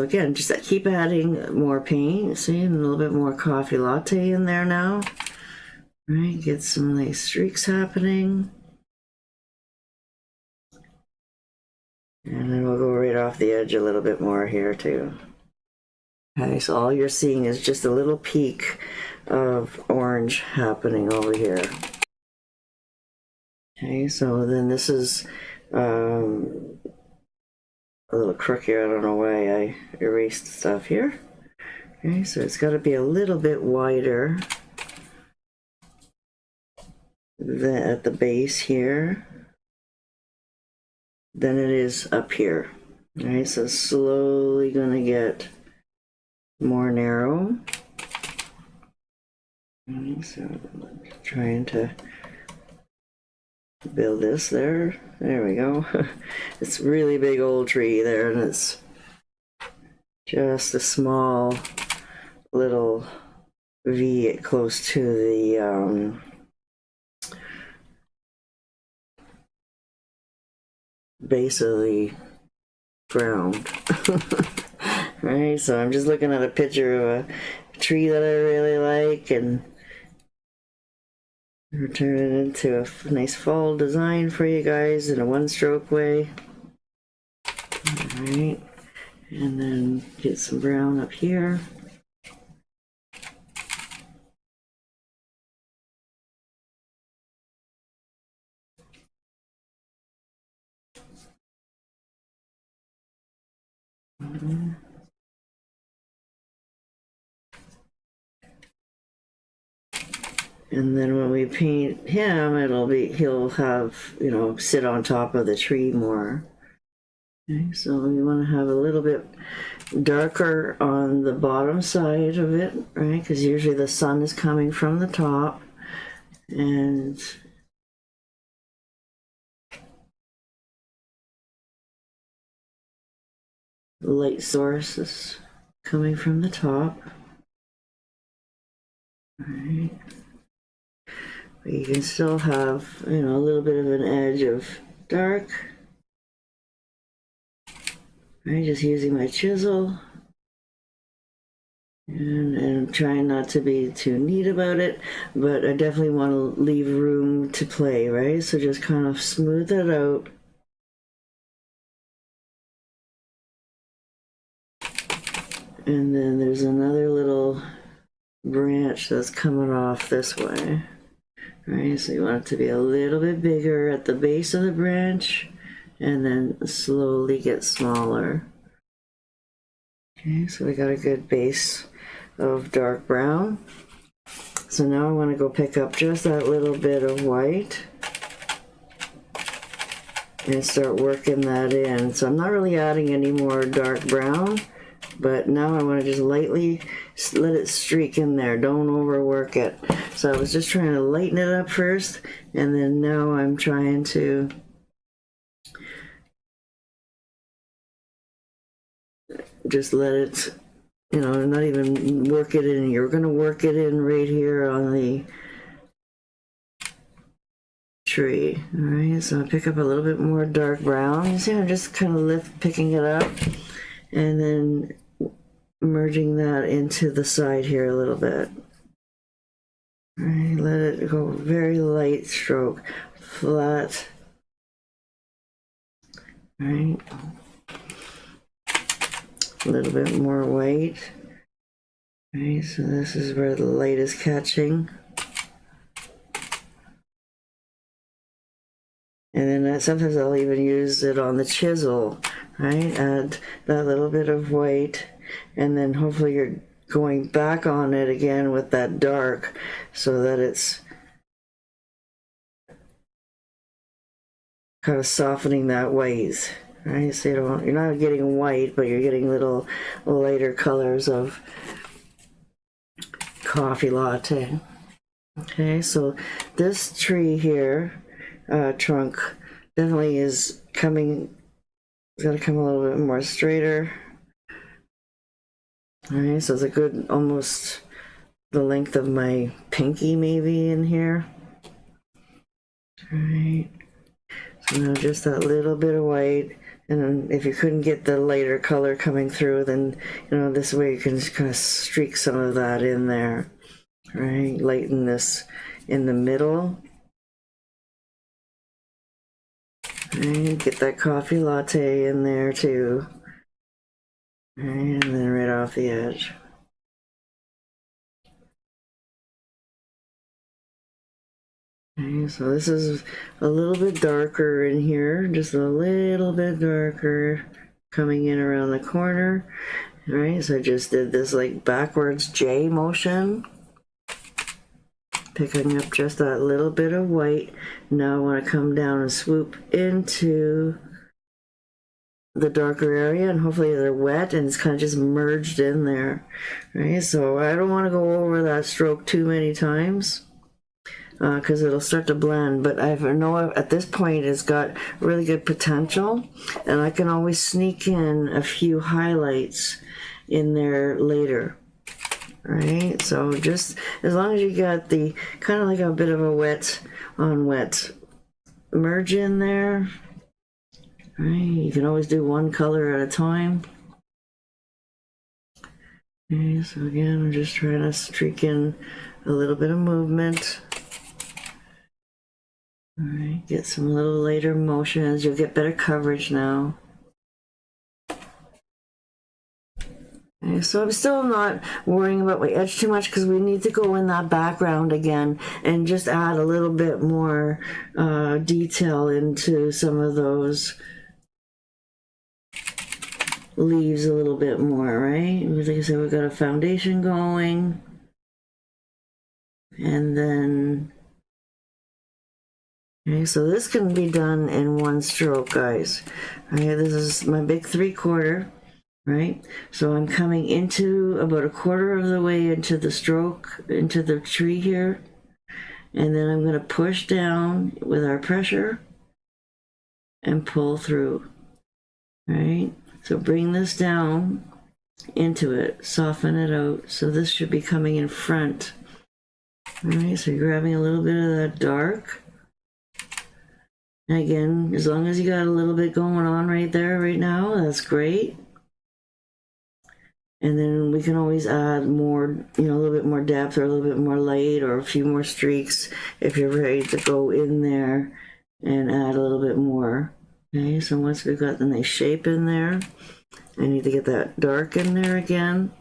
[SPEAKER 1] again, just keep adding more paint. See, and a little bit more coffee latte in there now. All right, get some nice streaks happening. And then we'll go right off the edge a little bit more here too. Okay, so all you're seeing is just a little peak of orange happening over here. Okay, so then this is a little crook here. I don't know why I erased stuff here. Okay, so it's got to be a little bit wider than at the base here than it is up here. All right, so slowly going to get more narrow. Okay, so trying to build this there. There we go. It's a really big old tree there, and it's just a small little V close to the base of the ground. Right, so I'm just looking at a picture of a tree that I really like, and turn it into a nice fall design for you guys in a one-stroke way. All right, and then get some brown up here. And then when we paint him, he'll have, you know, sit on top of the tree more. Okay, so we want to have a little bit darker on the bottom side of it, right? Because usually the sun is coming from the top, and the light source is coming from the top. Right. But you can still have, you know, a little bit of an edge of dark. Right, just using my chisel. And trying not to be too neat about it, but I definitely want to leave room to play, right? So just kind of smooth it out. And then there's another little branch that's coming off this way, right? So you want it to be a little bit bigger at the base of the branch and then slowly get smaller. Okay, so we got a good base of dark brown. So now I want to go pick up just that little bit of white and start working that in. So I'm not really adding any more dark brown, but now I want to just lightly let it streak in there. Don't overwork it. So I was just trying to lighten it up first, and then now I'm trying to just let it, you know, not even work it in. You're going to work it in right here on the tree. All right, so I pick up a little bit more dark brown. You see, I'm just kind of picking it up and then merging that into the side here a little bit. All right, let it go very light stroke, flat. All right. A little bit more white. Okay, so this is where the light is catching. And then sometimes I'll even use it on the chisel, right? Add that little bit of white, and then hopefully you're going back on it again with that dark so that it's kind of softening that white. Right, so you're not getting white, but you're getting little lighter colors of coffee latte. Okay, so this tree here, trunk, definitely is coming, it's got to come a little bit more straighter. All right, so it's a good, almost the length of my pinky maybe in here. All right, so now just that little bit of white. And then if you couldn't get the lighter color coming through, then, you know, this way you can just kind of streak some of that in there, right? Lighten this in the middle. Right? Get that coffee latte in there too. Right? And then right off the edge. Okay, so this is a little bit darker in here, just a little bit darker coming in around the corner. All right, so I just did this like backwards J motion, picking up just that little bit of white. Now I want to come down and swoop into the darker area, and hopefully they're wet and it's kind of just merged in there. Right, so I don't want to go over that stroke too many times, because it'll start to blend, but I know at this point it's got really good potential, and I can always sneak in a few highlights in there later, right? So just as long as you got the kind of like a bit of a wet on wet merge in there, right? You can always do one color at a time. Okay, so again, I'm just trying to streak in a little bit of movement. All right, get some little later motions. You'll get better coverage now. Okay, so I'm still not worrying about my edge too much because we need to go in that background again and just add a little bit more detail into some of those leaves a little bit more, right? Like I said, we've got a foundation going. And then, okay, so this can be done in one stroke, guys. Okay, this is my big 3/4, right? So I'm coming into about a quarter of the way into the stroke, into the tree here. And then I'm going to push down with our pressure and pull through, right? So bring this down into it, soften it out. So this should be coming in front. All right, so you're grabbing a little bit of that dark. And again, as long as you got a little bit going on right there, right now, that's great. And then we can always add more, a little bit more depth or a little bit more light or a few more streaks if you're ready to go in there and add a little bit more. Okay, so once we've got the nice shape in there, I need to get that dark in there again,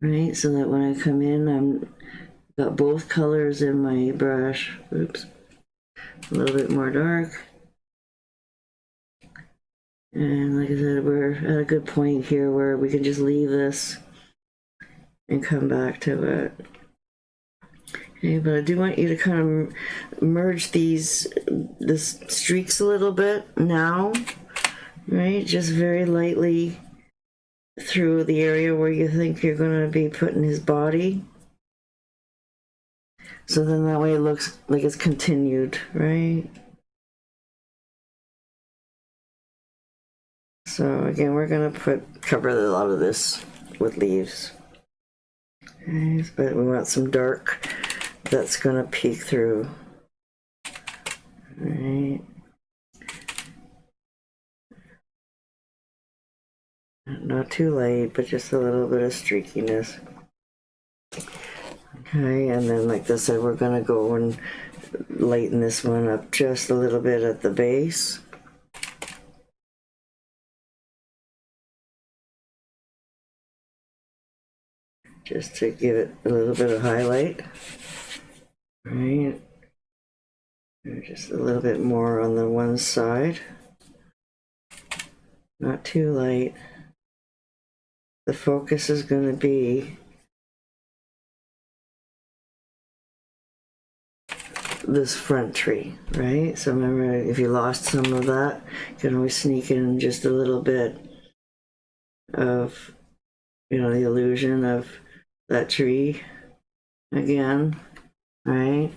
[SPEAKER 1] right? So that when I come in, I've got both colors in my brush. Oops, a little bit more dark. And like I said, we're at a good point here where we can just leave this and come back to it. Okay, but I do want you to kind of merge the streaks a little bit now, right? Just very lightly through the area where you think you're going to be putting his body. So then that way it looks like it's continued, right? So again, we're going to cover a lot of this with leaves. Okay, but we want some dark that's going to peek through. Right. Not too light, but just a little bit of streakiness. Okay, and then like I said, we're going to go and lighten this one up just a little bit at the base. Just to give it a little bit of highlight. Right. Just a little bit more on the one side. Not too light. The focus is going to be this front tree, right? So remember, if you lost some of that, you can always sneak in just a little bit of, the illusion of that tree again, right?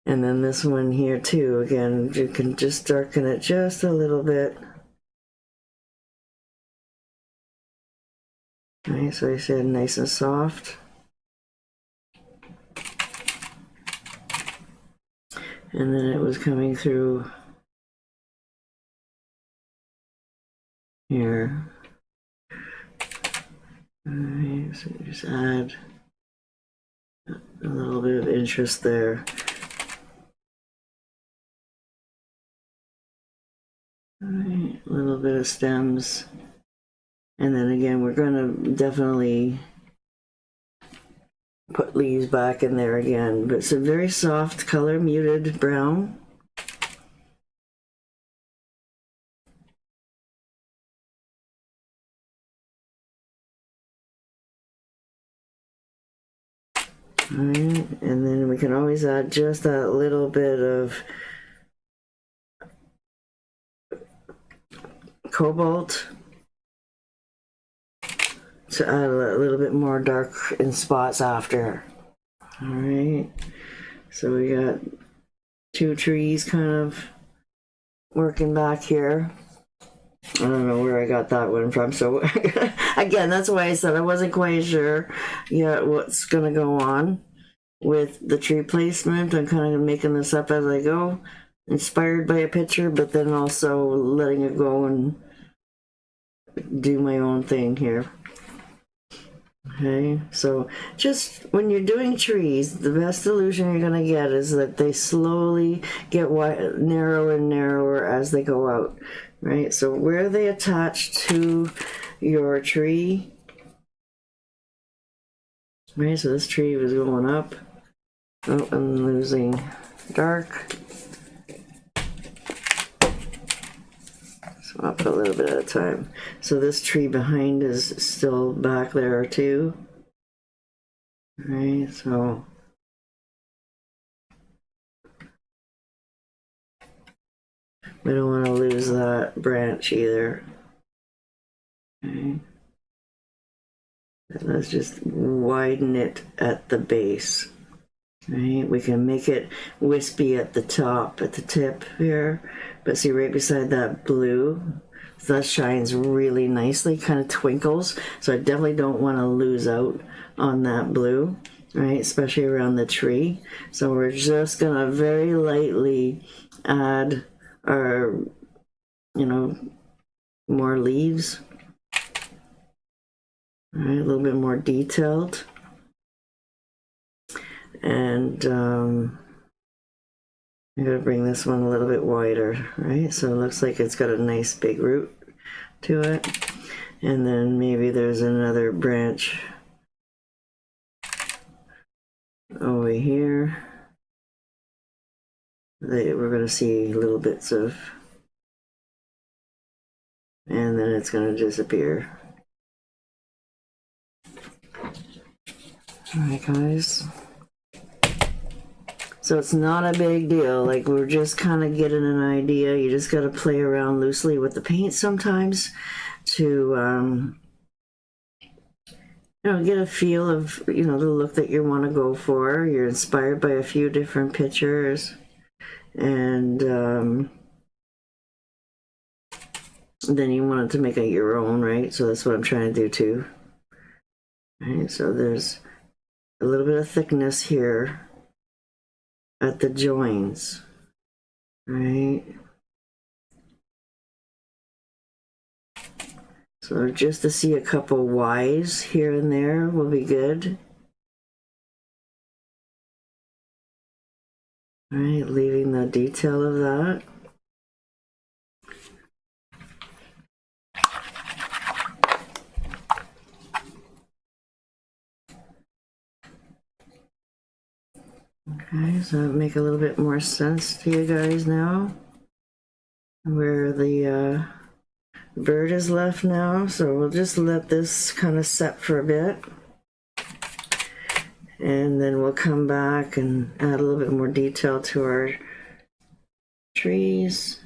[SPEAKER 1] And then this one here too, again, you can just darken it just a little bit. Right, so I said nice and soft. And then it was coming through here. Alright, so just add a little bit of interest there. Alright, a little bit of stems. And then again, we're going to definitely put leaves back in there again. But it's a very soft color, muted brown. Alright, and then we can always add just that little bit of cobalt to add a little bit more dark in spots after. Alright, so we got two trees kind of working back here. I don't know where I got that one from, so again, that's why I said I wasn't quite sure yet what's gonna go on with the tree placement. I'm kind of making this up as I go, inspired by a picture, but then also letting it go and do my own thing here. Okay, so just when you're doing trees, the best illusion you're going to get is that they slowly get narrower and narrower as they go out, right? So where they attach to your tree, right? So this tree was going up. Oh, I'm losing dark. So So I'll put a little bit at a time. So this tree behind is still back there too. All right, so we don't want to lose that branch either. Okay. Let's just widen it at the base. Right, we can make it wispy at the top, at the tip here, but see right beside that blue, that shines really nicely, kind of twinkles. So I definitely don't want to lose out on that blue, right? Especially around the tree. So we're just gonna very lightly add our, more leaves. All right, a little bit more detailed. And I'm going to bring this one a little bit wider, right? So it looks like it's got a nice big root to it. And then maybe there's another branch over here that we're going to see little bits of. And then it's going to disappear. All right, guys. So it's not a big deal, like we're just kind of getting an idea. You just got to play around loosely with the paint sometimes to, get a feel of, the look that you want to go for. You're inspired by a few different pictures, and then you want to make it your own, right? So that's what I'm trying to do too. All right, so there's a little bit of thickness here at the joins, right? So just to see a couple Y's here and there will be good. All right, leaving the detail of that. Okay, so make a little bit more sense to you guys now where the bird is left now. So we'll just let this kind of set for a bit, and then we'll come back and add a little bit more detail to our trees.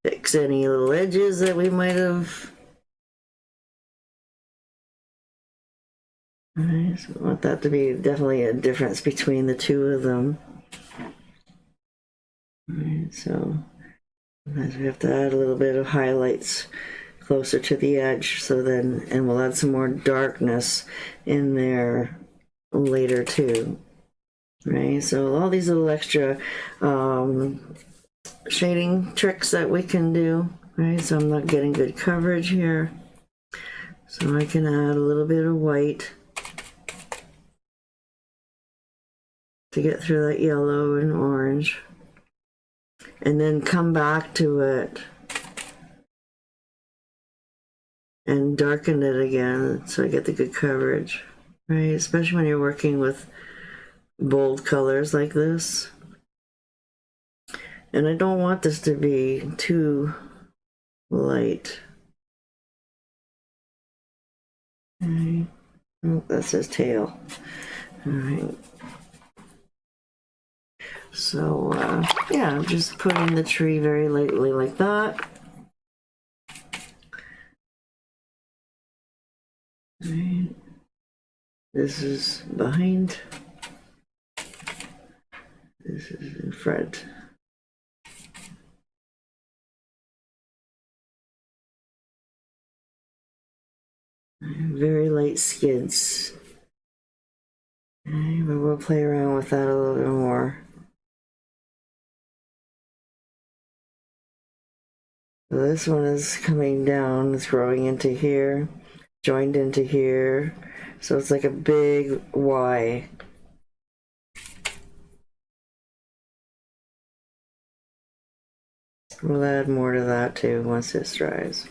[SPEAKER 1] Fix any little edges that we might have. All right, so I want that to be definitely a difference between the two of them. All right, so we have to add a little bit of highlights closer to the edge, so then, and we'll add some more darkness in there later too. Right, so all these little extra shading tricks that we can do. Right, so I'm not getting good coverage here, so I can add a little bit of white to get through that yellow and orange, and then come back to it and darken it again so I get the good coverage, right? Especially when you're working with bold colors like this. And I don't want this to be too light. Right. Oh, that's his tail. All right. So, yeah, I'm just putting the tree very lightly like that. Right. This is behind. This is in front. Very light skids. But we'll play around with that a little bit more. So this one is coming down, it's growing into here, joined into here. So it's like a big Y. We'll add more to that too once this dries.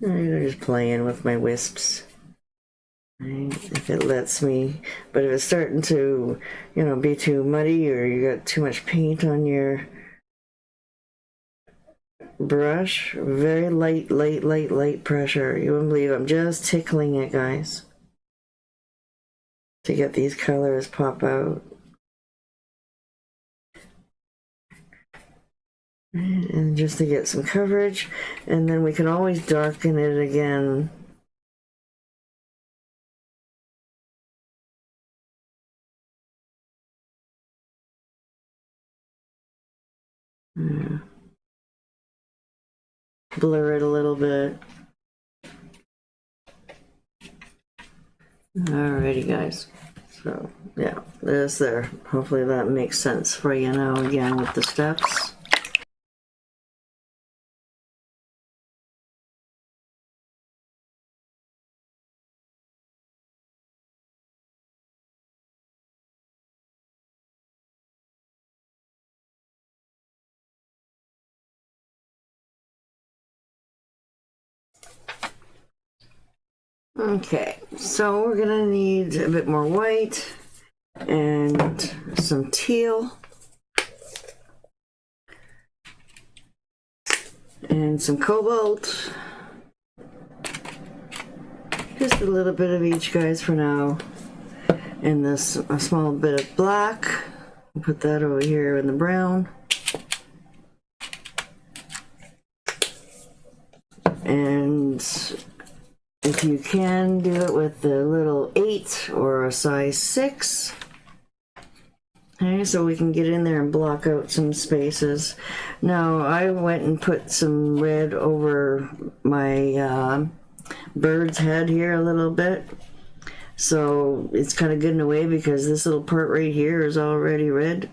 [SPEAKER 1] I'm just playing with my wisps. right, if it lets me. But if it's starting to, you know, be too muddy or you got too much paint on your brush, very light pressure. You wouldn't believe I'm just tickling it, guys, to get these colors pop out. And just to get some coverage, and then we can always darken it again. Yeah. Blur it a little bit. Alrighty, guys. So yeah, there's there. Hopefully that makes sense for you now again with the steps. Okay, so we're gonna need a bit more white and some teal and some cobalt. Just a little bit of each, guys, for now. And this a small bit of black. Put that over here in the brown. And if you can, do it with the little 8 or a size 6. Okay, so we can get in there and block out some spaces. Now, I went and put some red over my bird's head here a little bit. So it's kind of good in a way because this little part right here is already red.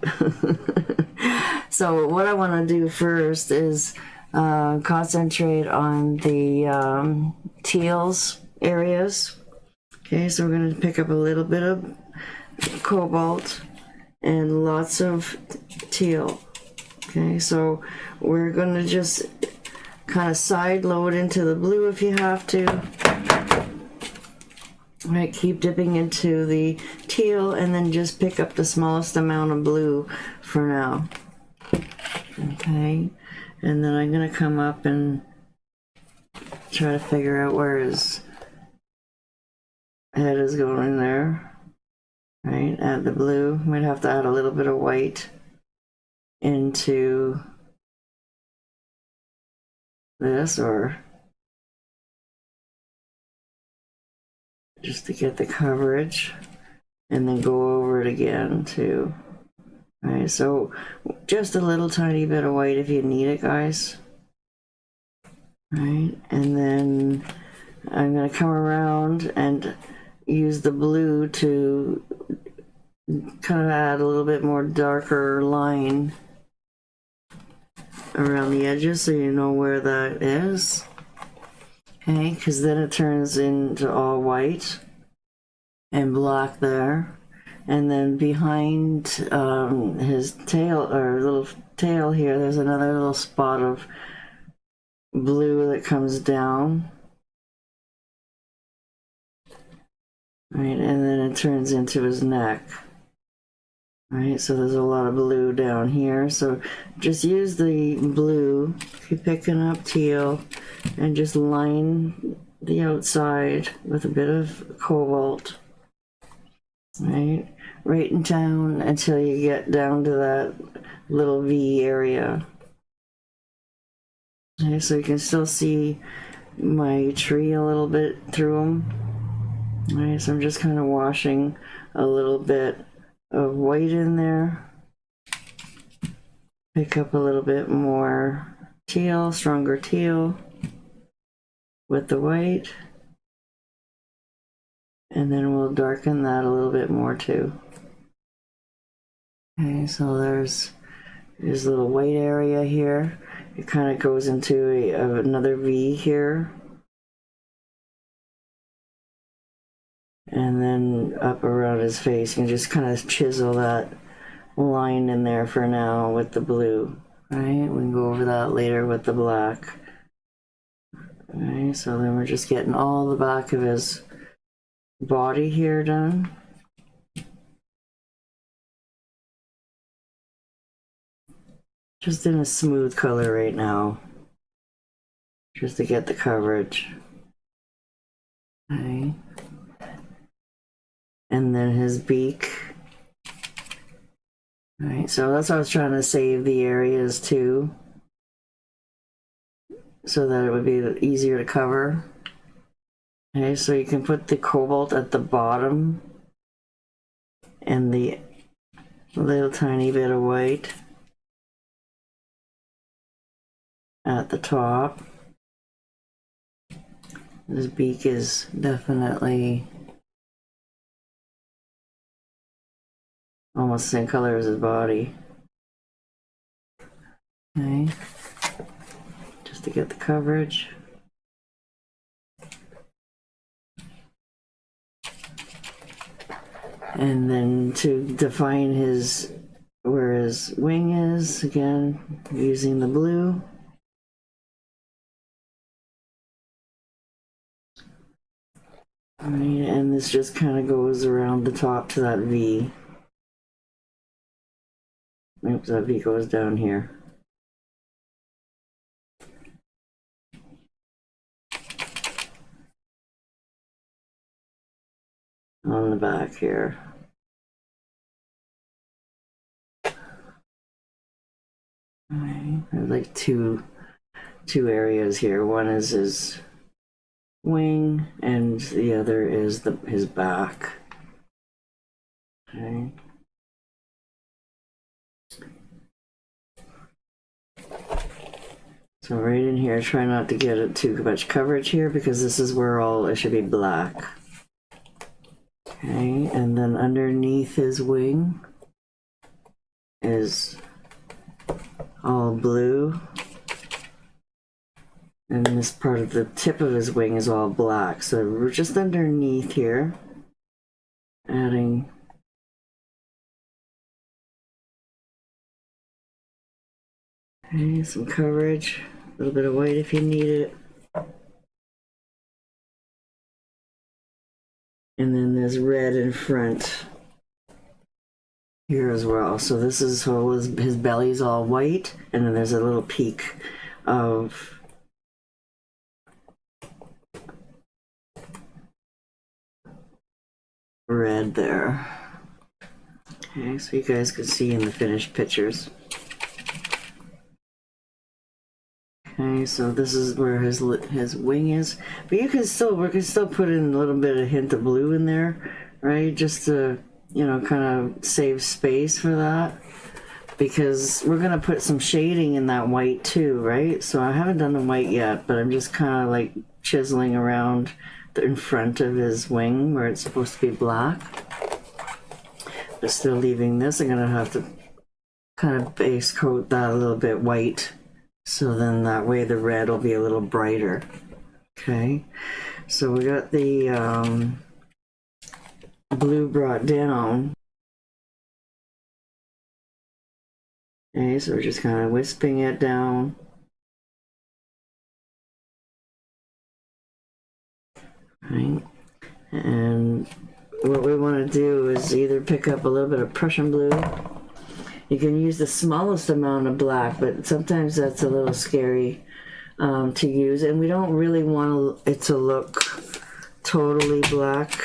[SPEAKER 1] So what I want to do first is concentrate on the teals areas. Okay, so we're going to pick up a little bit of cobalt and lots of teal. Okay, so we're going to just kind of side load into the blue if you have to. Right, keep dipping into the teal and then just pick up the smallest amount of blue for now. Okay, and then I'm going to come up and try to figure out where his head is going there. Right, add the blue. Might have to add a little bit of white into this, or just to get the coverage, and then go over it again too. All right, so just a little tiny bit of white if you need it, guys. All right, and then I'm going to come around and use the blue to kind of add a little bit more darker line around the edges so you know where that is. Okay, because then it turns into all white and black there. And then behind his tail, or little tail here, there's another little spot of blue that comes down. Right, and then it turns into his neck. Right, so there's a lot of blue down here. So just use the blue, keep picking up teal, and just line the outside with a bit of cobalt. Right in down until you get down to that little V area. Okay, so you can still see my tree a little bit through them. Right, so I'm just kind of washing a little bit of white in there. Pick up a little bit more teal, stronger teal with the white. And then we'll darken that a little bit more too. Okay, so there's this little white area here. It kind of goes into another V here. And then up around his face, you can just kind of chisel that line in there for now with the blue. Right, we can go over that later with the black. Right, so then we're just getting all the back of his body here done. Just in a smooth color right now, just to get the coverage. Okay. And then his beak. All right, so that's why I was trying to save the areas too, so that it would be easier to cover. Okay, so you can put the cobalt at the bottom and the little tiny bit of white at the top. His beak is definitely almost the same color as his body. Okay, just to get the coverage. And then to define his, where his wing is, again, using the blue. All right, and this just kind of goes around the top to that V. Oops, that V goes down here. On the back here. Alright, there's like two areas here. One is his wing, and the other is his back. Okay. So right in here, try not to get it too much coverage here, because this is where all it should be black. Okay, and then underneath his wing is all blue, and this part of the tip of his wing is all black. So we're just underneath here, adding some coverage, a little bit of white if you need it. And then there's red in front here as well. So this is how his belly's all white, and then there's a little peak of red there. Okay, so you guys can see in the finished pictures. Okay, so this is where his wing is, but we can still put in a little bit of hint of blue in there, right? Just to, you know, kind of save space for that, because we're gonna put some shading in that white too, right? So I haven't done the white yet, but I'm just kind of like chiseling around in front of his wing where it's supposed to be black, but still leaving this. I'm gonna have to kind of base coat that a little bit white. So then that way the red will be a little brighter. Okay, so we got the blue brought down. Okay, so we're just kind of wisping it down. Right, and what we want to do is either pick up a little bit of Prussian blue. You can use the smallest amount of black, but sometimes that's a little scary to use, and we don't really want it to look totally black.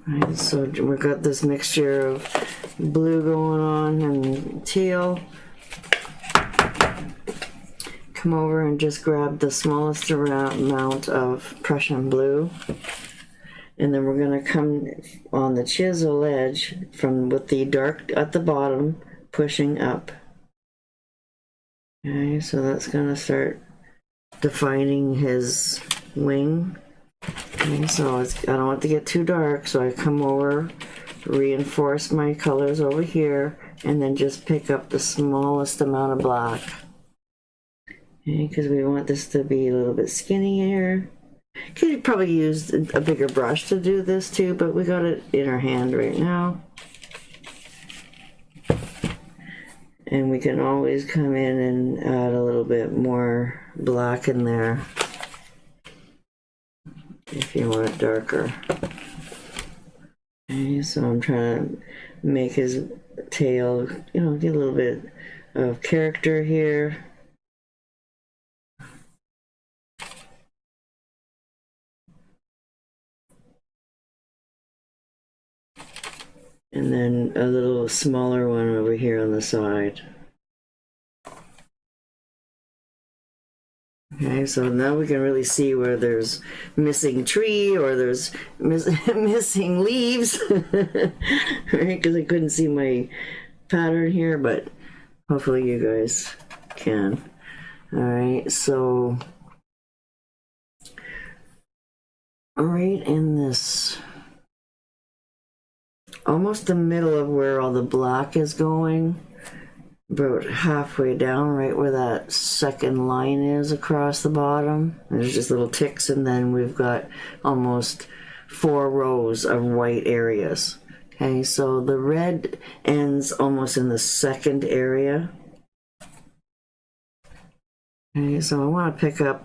[SPEAKER 1] Right, so we've got this mixture of blue going on and teal. Come over and just grab the smallest amount of Prussian blue. And then we're going to come on the chisel edge from with the dark at the bottom, pushing up. Okay, so that's going to start defining his wing. Okay, so I don't want it to get too dark, so I come over, reinforce my colors over here, and then just pick up the smallest amount of black. Okay, because we want this to be a little bit skinnier. Could probably use a bigger brush to do this too, but we got it in our hand right now. And we can always come in and add a little bit more black in there. if you want it darker. Okay, so I'm trying to make his tail, you know, get a little bit of character here. And then a little smaller one over here on the side. Okay, so now we can really see where there's missing tree or there's missing leaves, right? Because I couldn't see my pattern here, but hopefully you guys can. All right, so right in this, almost the middle of where all the black is going, about halfway down, right where that second line is across the bottom. There's just little ticks, and then we've got almost 4 rows of white areas. Okay, so the red ends almost in the second area. Okay, so I want to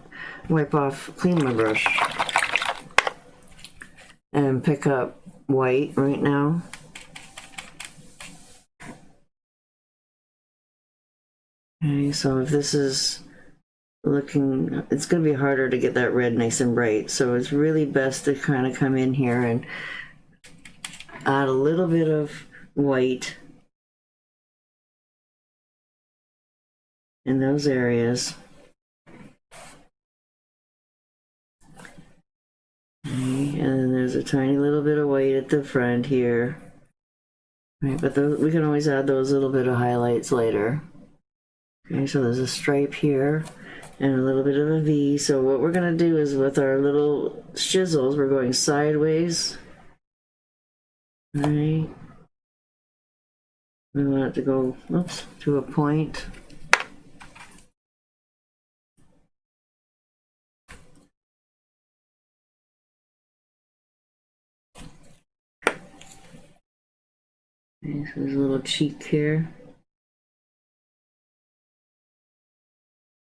[SPEAKER 1] wipe off, clean my brush, and pick up white right now. Okay, so if this is looking, it's going to be harder to get that red nice and bright. So it's really best to kind of come in here and add a little bit of white in those areas. Okay, and then there's a tiny little bit of white at the front here. Right, but we can always add those little bit of highlights later. Okay, so there's a stripe here and a little bit of a V. So what we're going to do is with our little chisels, we're going sideways. All right. We want it to go, oops, to a point. Okay, so there's a little cheek here.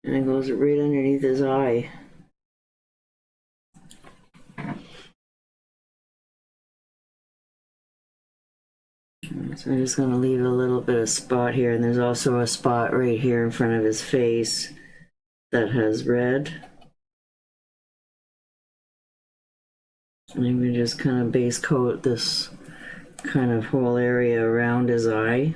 [SPEAKER 1] And it goes right underneath his eye. So I'm just going to leave a little bit of spot here, and there's also a spot right here in front of his face that has red. Maybe just kind of base coat this kind of whole area around his eye.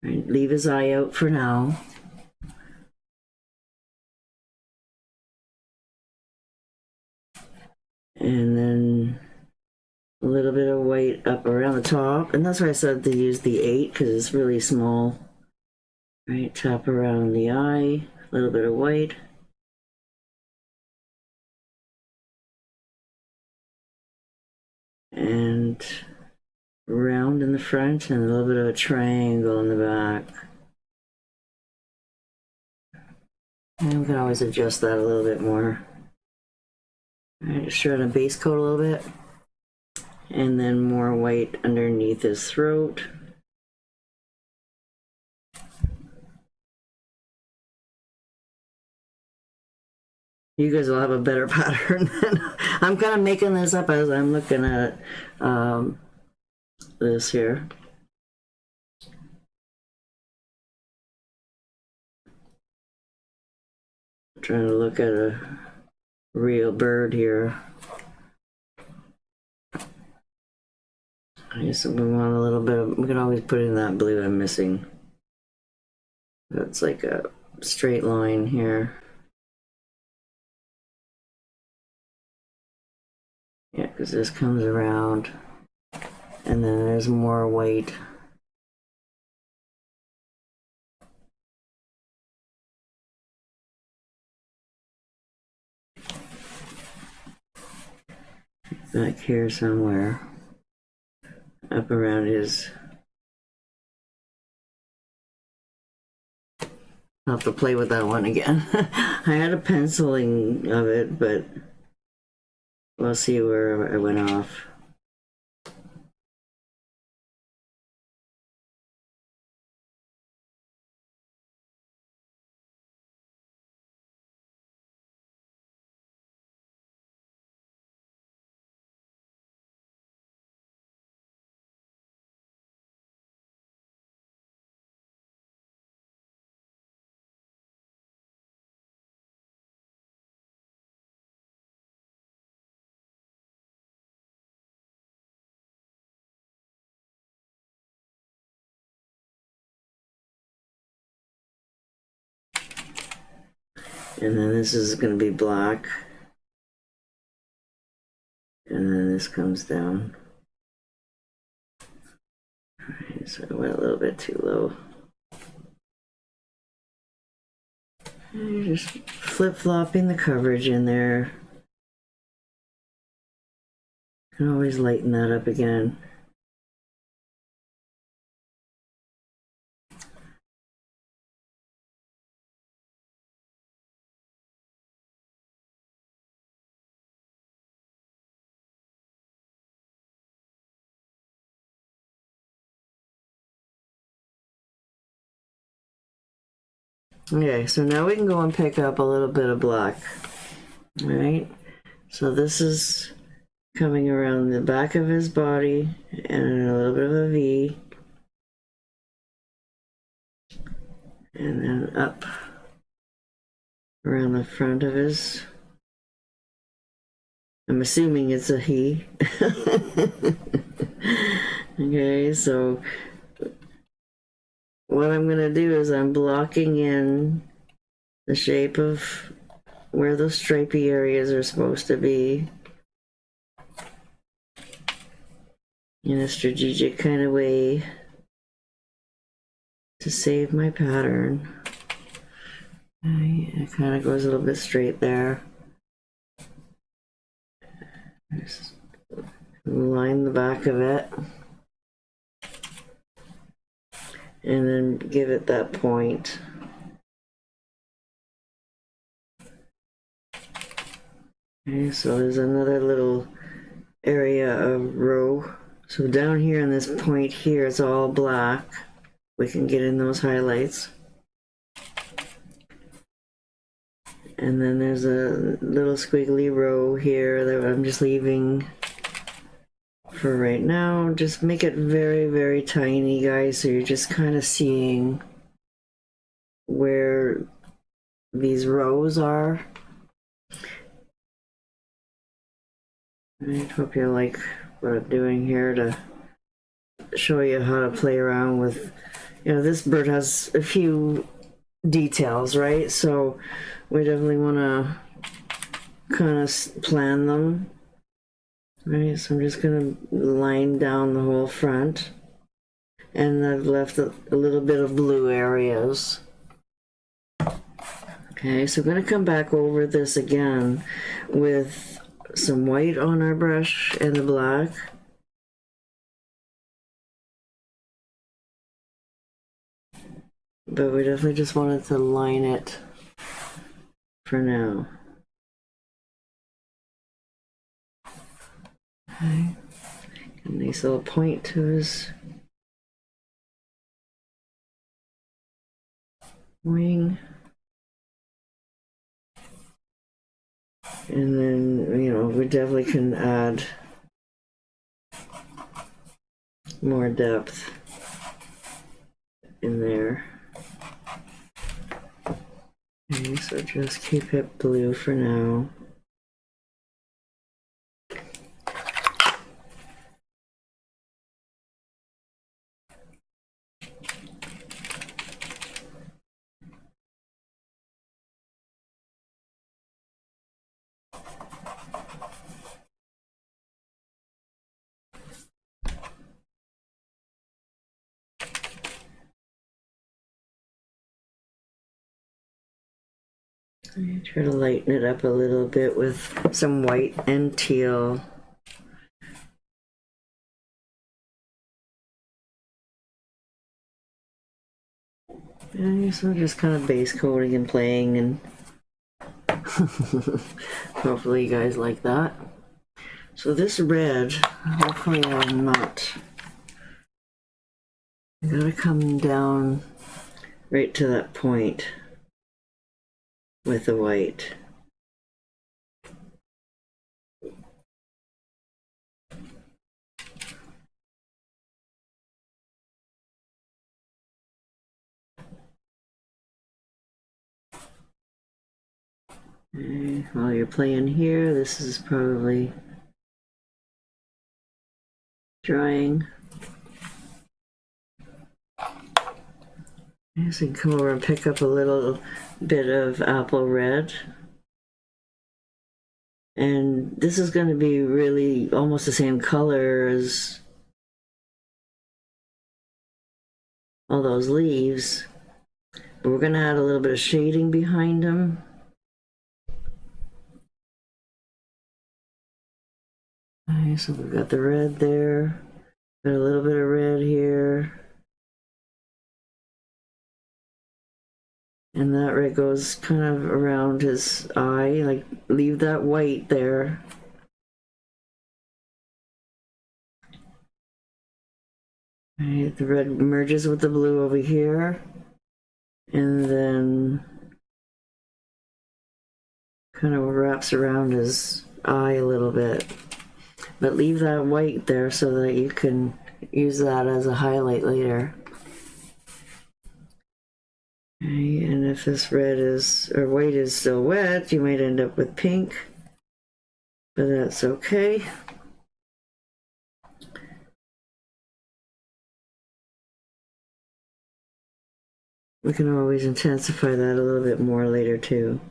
[SPEAKER 1] Right, leave his eye out for now. And then a little bit of white up around the top, and that's why I said to use the 8 because it's really small. Right, tap around the eye, a little bit of white. And round in the front and a little bit of a triangle in the back. And we can always adjust that a little bit more. All right, just trying to base coat a little bit. And then more white underneath his throat. You guys will have a better pattern than I'm kind of making this up as I'm looking at this here. I'm trying to look at a real bird here. I guess we want a little bit of, we can always put in that blue I'm missing. That's like a straight line here. Yeah, because this comes around and then there's more white. Back here somewhere. Up around his. I'll have to play with that one again. I had a penciling of it, but we'll see where it went off. And then this is going to be black. And then this comes down. Alright, so I went a little bit too low. And you're just flip-flopping the coverage in there. You can always lighten that up again. Okay, so now we can go and pick up a little bit of black. All right, so this is coming around the back of his body and a little bit of a V. And then up around the front of his, I'm assuming it's a he. Okay, so what I'm gonna do is I'm blocking in the shape of where those stripy areas are supposed to be in a strategic kind of way to save my pattern. It kind of goes a little bit straight there. Just line the back of it. And then give it that point. Okay, so there's another little area of row. So down here in this point here, it's all black. We can get in those highlights. And then there's a little squiggly row here that I'm just leaving for right now. Just make it very, very tiny, guys, so you're just kind of seeing where these rows are. I hope you like what I'm doing here to show you how to play around with, you know, this bird has a few details, right? So we definitely want to kind of plan them. Right, so I'm just going to line down the whole front, and I've left a little bit of blue areas. Okay, so I'm going to come back over this again with some white on our brush and the black. But we definitely just wanted to line it for now. Okay, a nice little point to his wing. And then, you know, we definitely can add more depth in there. Okay, so just keep it blue for now. I try to lighten it up a little bit with some white and teal. And so just kind of base coating and playing, and hopefully you guys like that. So this red, hopefully I'm not, I gotta come down right to that point with the white. Okay, while you're playing here, this is probably drying. So you can come over and pick up a little bit of apple red. And this is going to be really almost the same color as all those leaves. But we're going to add a little bit of shading behind them. Okay, so we've got the red there. Got a little bit of red here. And that red goes kind of around his eye, like leave that white there. Right, the red merges with the blue over here. And then kind of wraps around his eye a little bit. But leave that white there so that you can use that as a highlight later. Okay, and if this red is, or white is still wet, you might end up with pink, but that's okay. We can always intensify that a little bit more later too.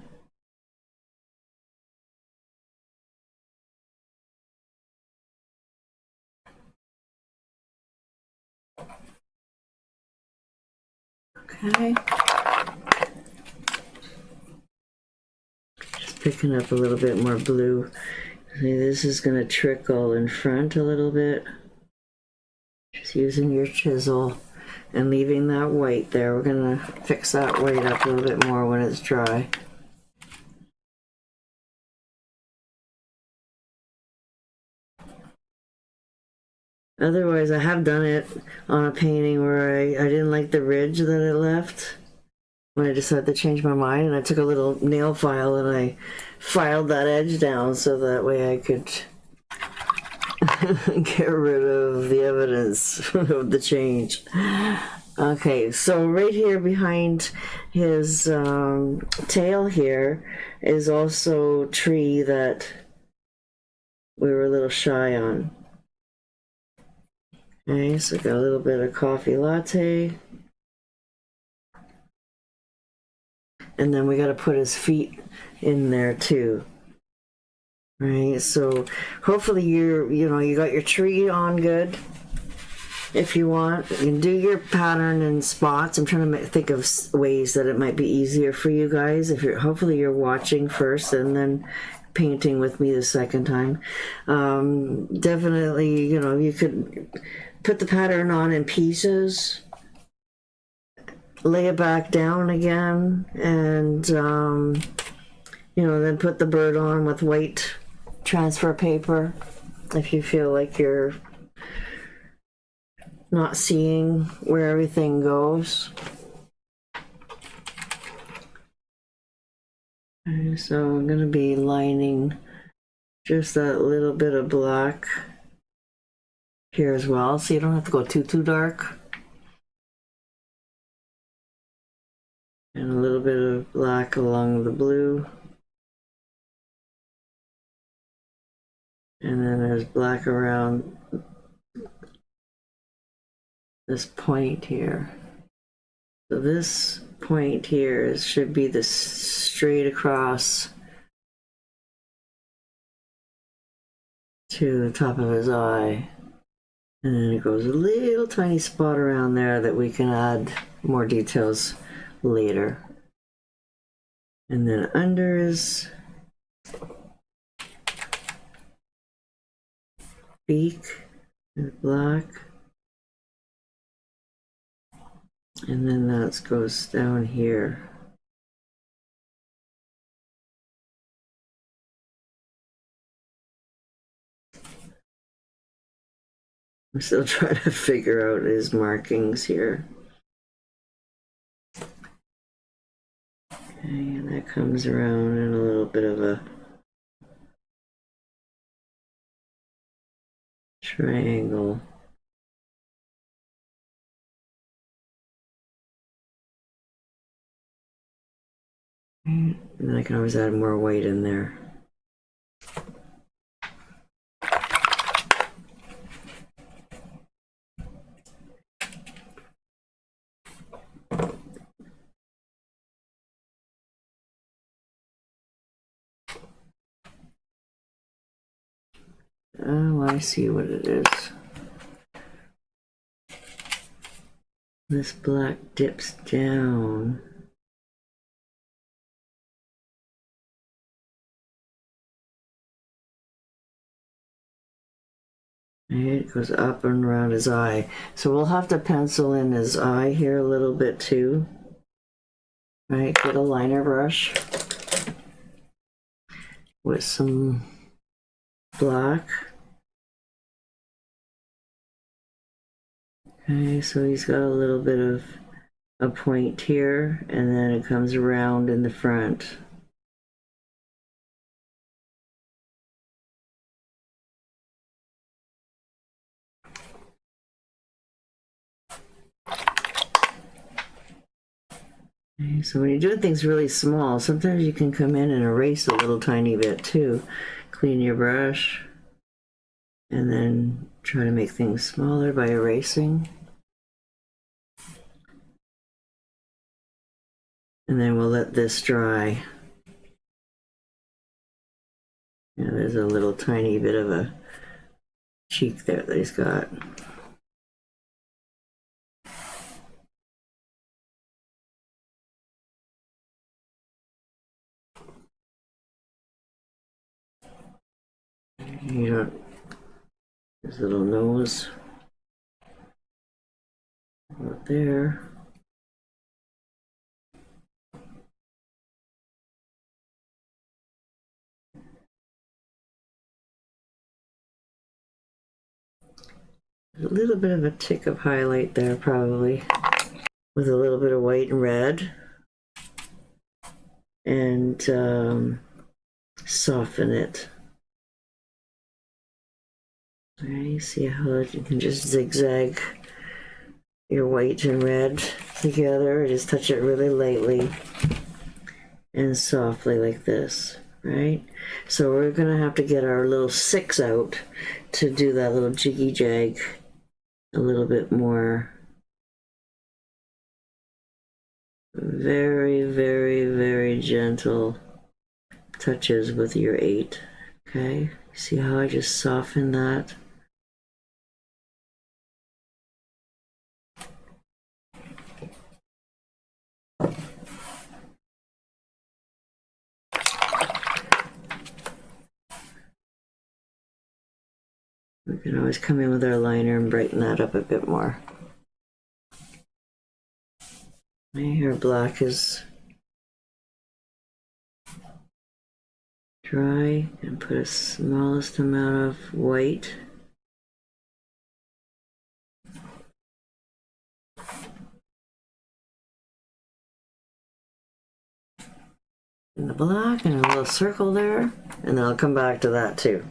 [SPEAKER 1] Okay. Just picking up a little bit more blue. See, this is going to trickle in front a little bit. Just using your chisel and leaving that white there. We're going to fix that white up a little bit more when it's dry. Otherwise, I have done it on a painting where I didn't like the ridge that it left when I decided to change my mind, and I took a little nail file and I filed that edge down so that way I could get rid of the evidence of the change. Okay, so right here behind his tail here is also a tree that we were a little shy on. Okay, so got a little bit of coffee latte. And then we got to put his feet in there too. Right, so hopefully you got your tree on good. If you want, you can do your pattern in spots. I'm trying to think of ways that it might be easier for you guys. Hopefully you're watching first and then painting with me the second time. Definitely, you could put the pattern on in pieces, lay it back down again, and then put the bird on with white transfer paper if you feel like you're not seeing where everything goes. Okay, so I'm going to be lining just that little bit of black here as well, so you don't have to go too dark. And a little bit of black along the blue. And then there's black around this point here. So this point here should be the straight across to the top of his eye. And then it goes a little tiny spot around there that we can add more details later. And then under his beak is black. And then that goes down here. I'm still trying to figure out his markings here. Okay, and that comes around in a little bit of a triangle. And then I can always add more white in there. Oh, I see what it is. This black dips down. It goes up and around his eye. So we'll have to pencil in his eye here a little bit too. Right, get a liner brush with some black. Okay, so he's got a little bit of a point here, and then it comes around in the front. Okay, so when you're doing things really small, sometimes you can come in and erase a little tiny bit too. Clean your brush, and then try to make things smaller by erasing. And then we'll let this dry. Yeah, there's a little tiny bit of a cheek there that he's got. You know, his little nose right there. A little bit of a tick of highlight there, probably, with a little bit of white and red, and soften it. Right, see how you can just zigzag your white and red together. Just touch it really lightly and softly like this, right? So we're gonna have to get our little 6 out to do that little jiggy jag a little bit more. Very, very, very gentle touches with your 8. Okay, see how I just soften that? We can always come in with our liner and brighten that up a bit more. My hair black is dry, and put a smallest amount of white. In the black, and a little circle there, and then I'll come back to that too.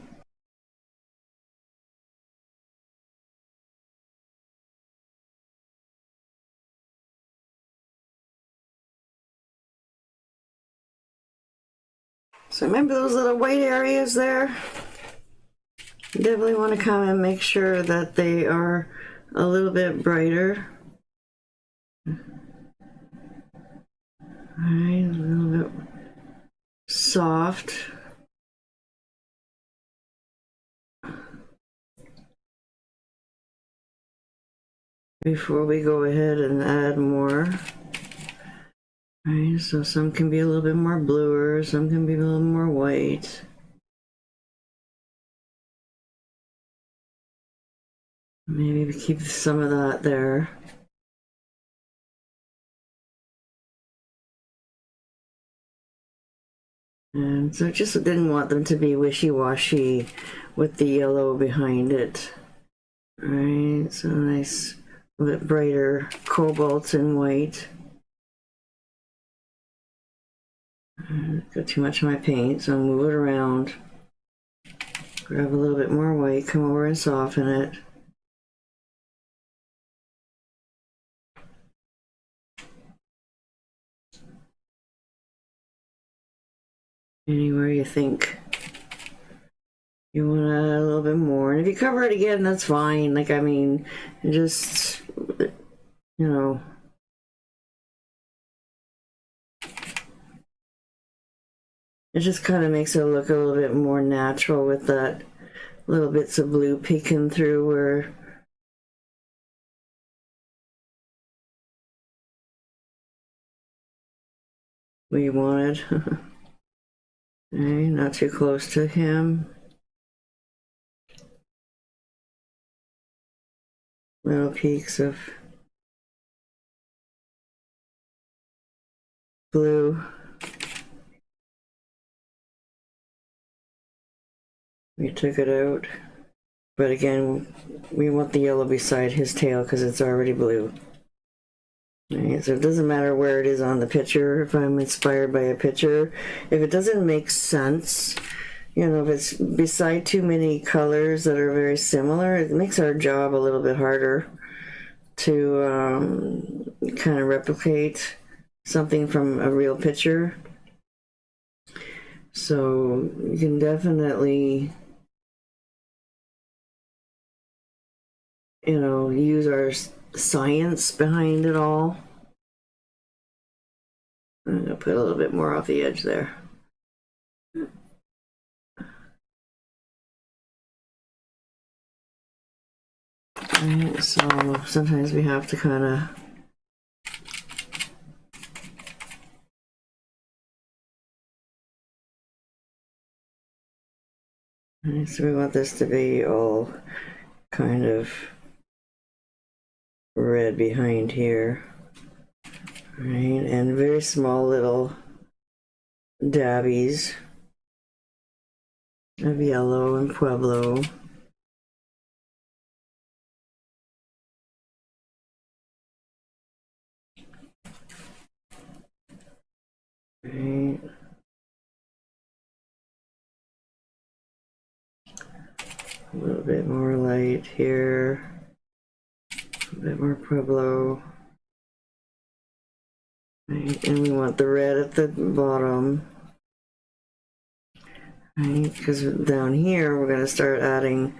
[SPEAKER 1] So remember those little white areas there? You definitely want to come and make sure that they are a little bit brighter. Alright, a little bit soft. Before we go ahead and add more. Alright, so some can be a little bit more bluer, some can be a little more white. Maybe keep some of that there. And so just didn't want them to be wishy-washy with the yellow behind it. Alright, so nice, a bit brighter cobalt and white. Got too much of my paint, so I'll move it around. Grab a little bit more white, come over and soften it. Anywhere you think you want to add a little bit more. And if you cover it again, that's fine. Like, I mean, just, you know. It just kind of makes it look a little bit more natural with that little bits of blue peeking through where we wanted. Okay, not too close to him. Little peaks of blue. We took it out. But again, we want the yellow beside his tail because it's already blue. Right, so it doesn't matter where it is on the picture. If I'm inspired by a picture, if it doesn't make sense, you know, if it's beside too many colors that are very similar, it makes our job a little bit harder to kind of replicate something from a real picture. So you can definitely, you know, use our science behind it all. I'm gonna put a little bit more off the edge there. Right, so sometimes we have to kind of so we want this to be all kind of red behind here. Right, and very small little dabbies of yellow and Pueblo. Right. A little bit more light here. A bit more Pueblo. Right, and we want the red at the bottom. Right, because down here we're going to start adding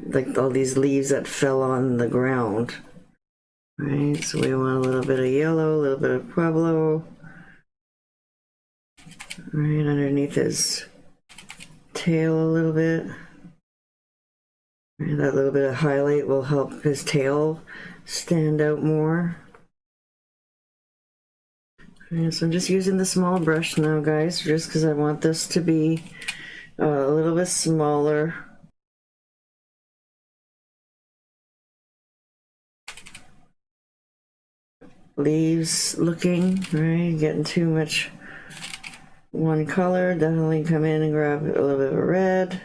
[SPEAKER 1] like all these leaves that fell on the ground. Right, so we want a little bit of yellow, a little bit of Pueblo. Right underneath his tail a little bit. Right, that little bit of highlight will help his tail stand out more. Right, so I'm just using the small brush now, guys, just because I want this to be a little bit smaller. Leaves looking, right? Getting too much one color. Definitely come in and grab a little bit of red.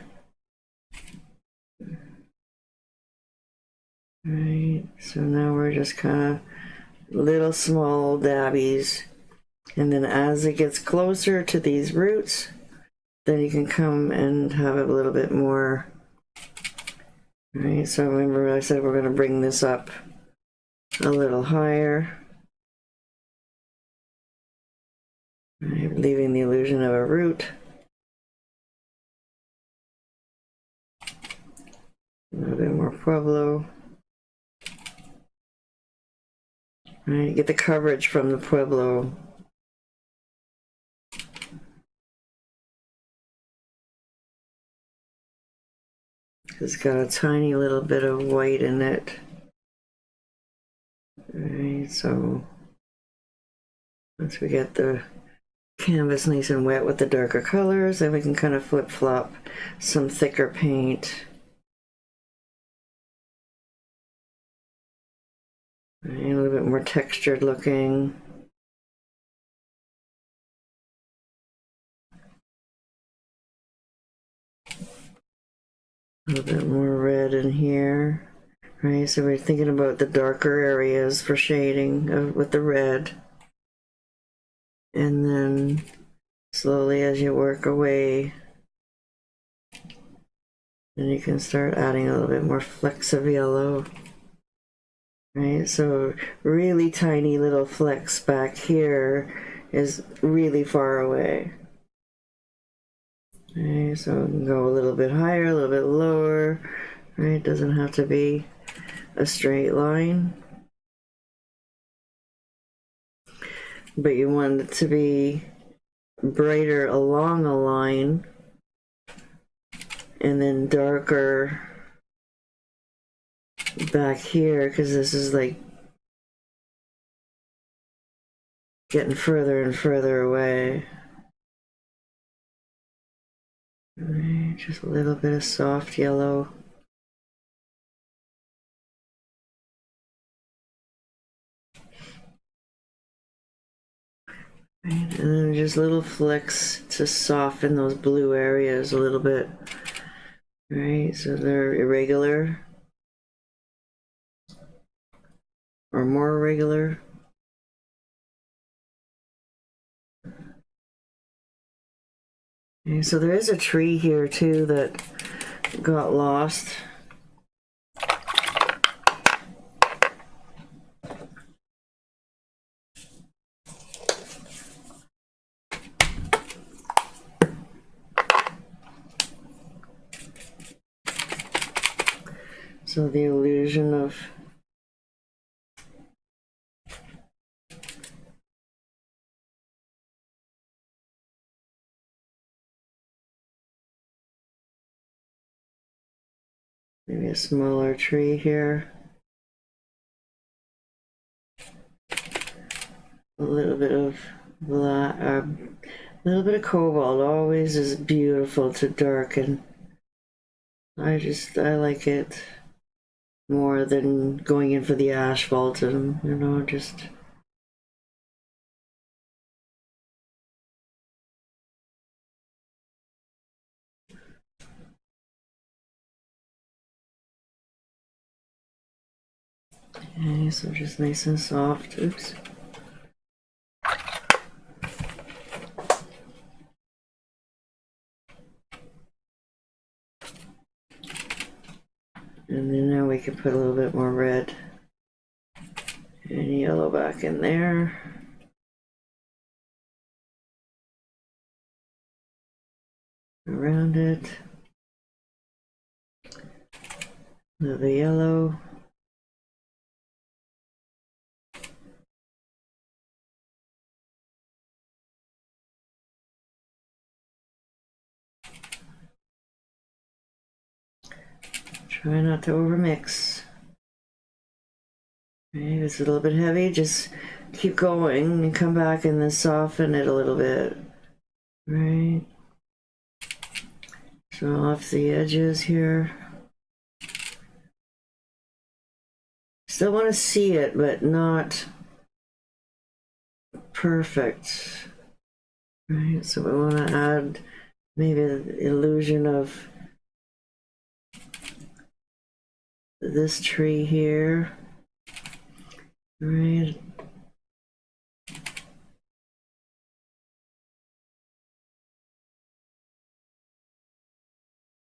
[SPEAKER 1] Right, so now we're just kind of little small dabbies. And then as it gets closer to these roots, then you can come and have a little bit more. Right, so remember I said we're going to bring this up a little higher. Right, leaving the illusion of a root. A little bit more Pueblo. Right, get the coverage from the Pueblo. It's got a tiny little bit of white in it. Right, so once we get the canvas nice and wet with the darker colors, then we can kind of flip-flop some thicker paint. Right, a little bit more textured looking. A little bit more red in here. Right, so we're thinking about the darker areas for shading with the red. And then slowly as you work away, then you can start adding a little bit more flecks of yellow. Right, so really tiny little flecks back here is really far away. Okay, so we can go a little bit higher, a little bit lower. Right, doesn't have to be a straight line. But you want it to be brighter along a line and then darker back here, because this is like getting further and further away. Right, just a little bit of soft yellow. Right, and then just little flicks to soften those blue areas a little bit. Right, so they're irregular or more irregular. Okay, so there is a tree here too that got lost. So the illusion of maybe a smaller tree here. A little bit of black, a little bit of cobalt always is beautiful to darken. I like it more than going in for the asphalt and, you know, just. Okay, so just nice and soft. Oops. And then now we can put a little bit more red and yellow back in there. Around it. The yellow. Try not to overmix. Okay, it's a little bit heavy, just keep going and come back and then soften it a little bit. Right. So off the edges here. Still want to see it, but not perfect. Right, so we want to add maybe the illusion of this tree here. Right.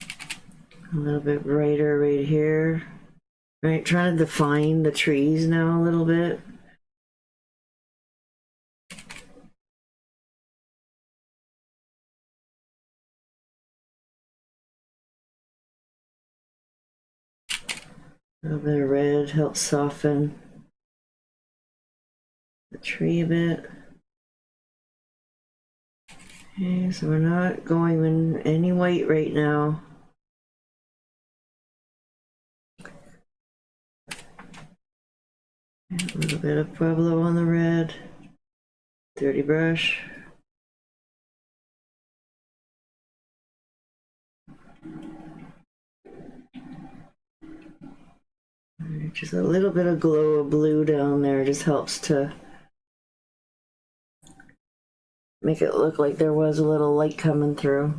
[SPEAKER 1] A little bit brighter right here. Right, trying to define the trees now a little bit. A little bit of red helps soften the tree a bit. Okay, so we're not going in any white right now. A little bit of Pueblo on the red. Dirty brush. Just a little bit of glow of blue down there just helps to make it look like there was a little light coming through.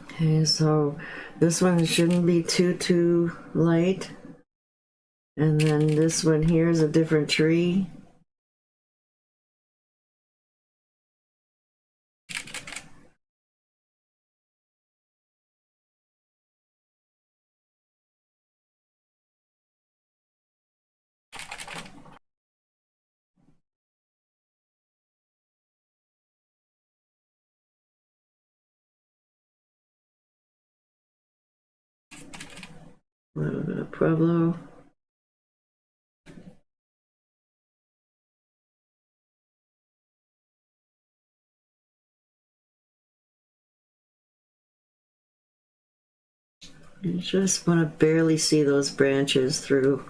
[SPEAKER 1] Okay, so this one shouldn't be too light. And then this one here is a different tree. A little bit of Pueblo. You just want to barely see those branches through.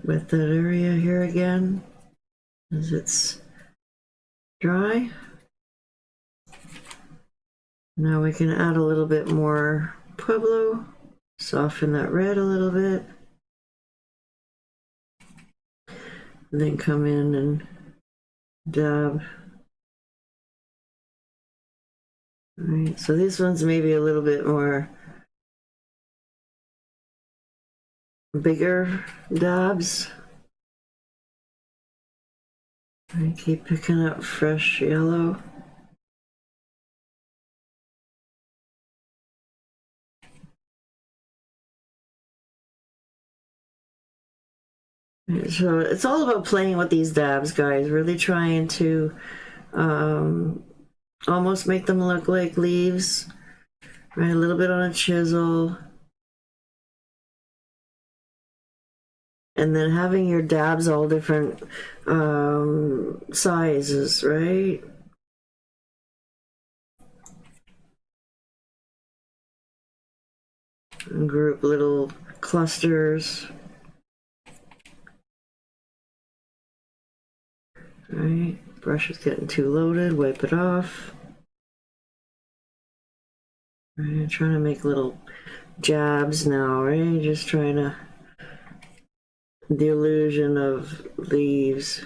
[SPEAKER 1] Wet that area here again as it's dry. Now we can add a little bit more Pueblo, soften that red a little bit, and then come in and dab. All right, so this one's maybe a little bit more bigger dabs. I keep picking up fresh yellow. So it's all about playing with these dabs, guys. Really trying to almost make them look like leaves. Right, a little bit on a chisel. And then having your dabs all different sizes, right? And group little clusters. Right, brush is getting too loaded, wipe it off. Right, trying to make little jabs now, right? Just trying to, the illusion of leaves.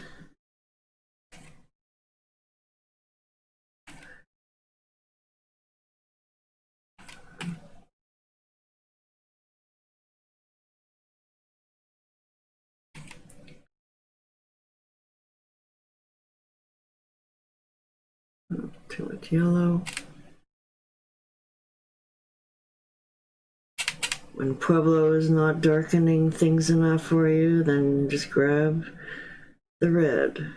[SPEAKER 1] Too much yellow. When Pueblo is not darkening things enough for you, then just grab the red.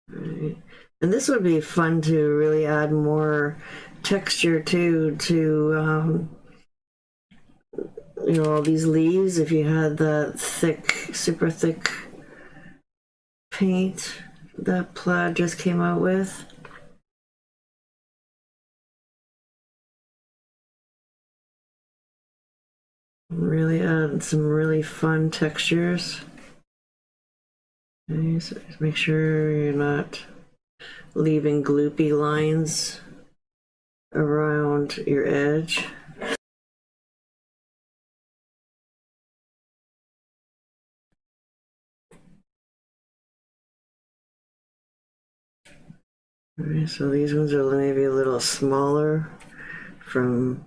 [SPEAKER 1] Right. And this would be fun to really add more texture to you know, all these leaves. If you had that thick, super thick paint that Plaid just came out with. Really add some really fun textures. Okay, so just make sure you're not leaving gloopy lines around your edge. Alright, so these ones are maybe a little smaller from,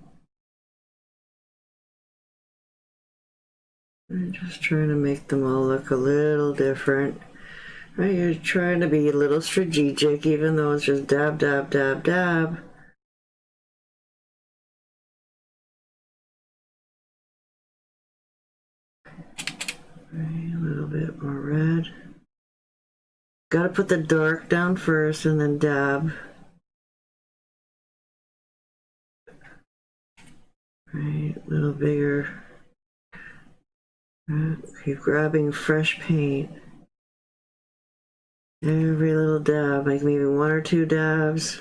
[SPEAKER 1] I'm just trying to make them all look a little different. Right, you're trying to be a little strategic, even though it's just dab, dab, dab, dab. Right, a little bit more red. Gotta put the dark down first and then dab. Right, a little bigger. Right, keep grabbing fresh paint. Every little dab, like maybe one or two dabs.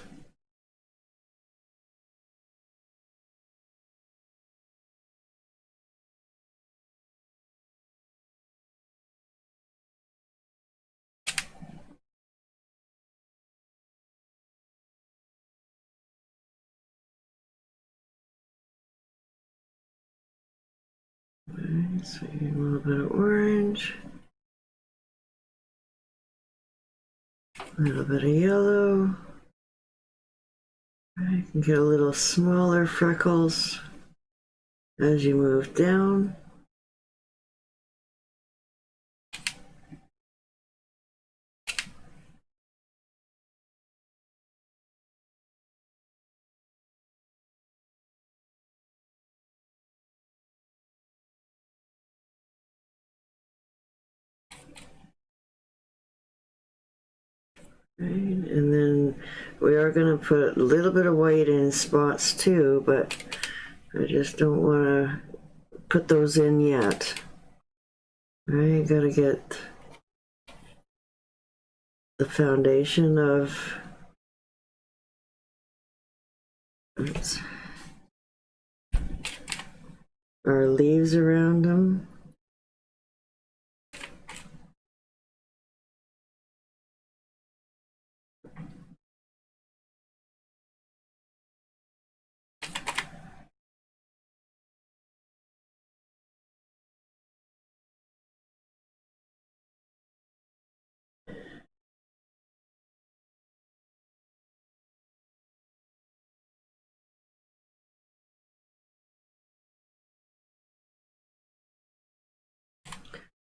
[SPEAKER 1] Right, so a little bit of orange. A little bit of yellow. I can get a little smaller freckles as you move down. Right, and then we are going to put a little bit of white in spots too, but I just don't want to put those in yet. Right, gotta get the foundation of, oops, our leaves around them.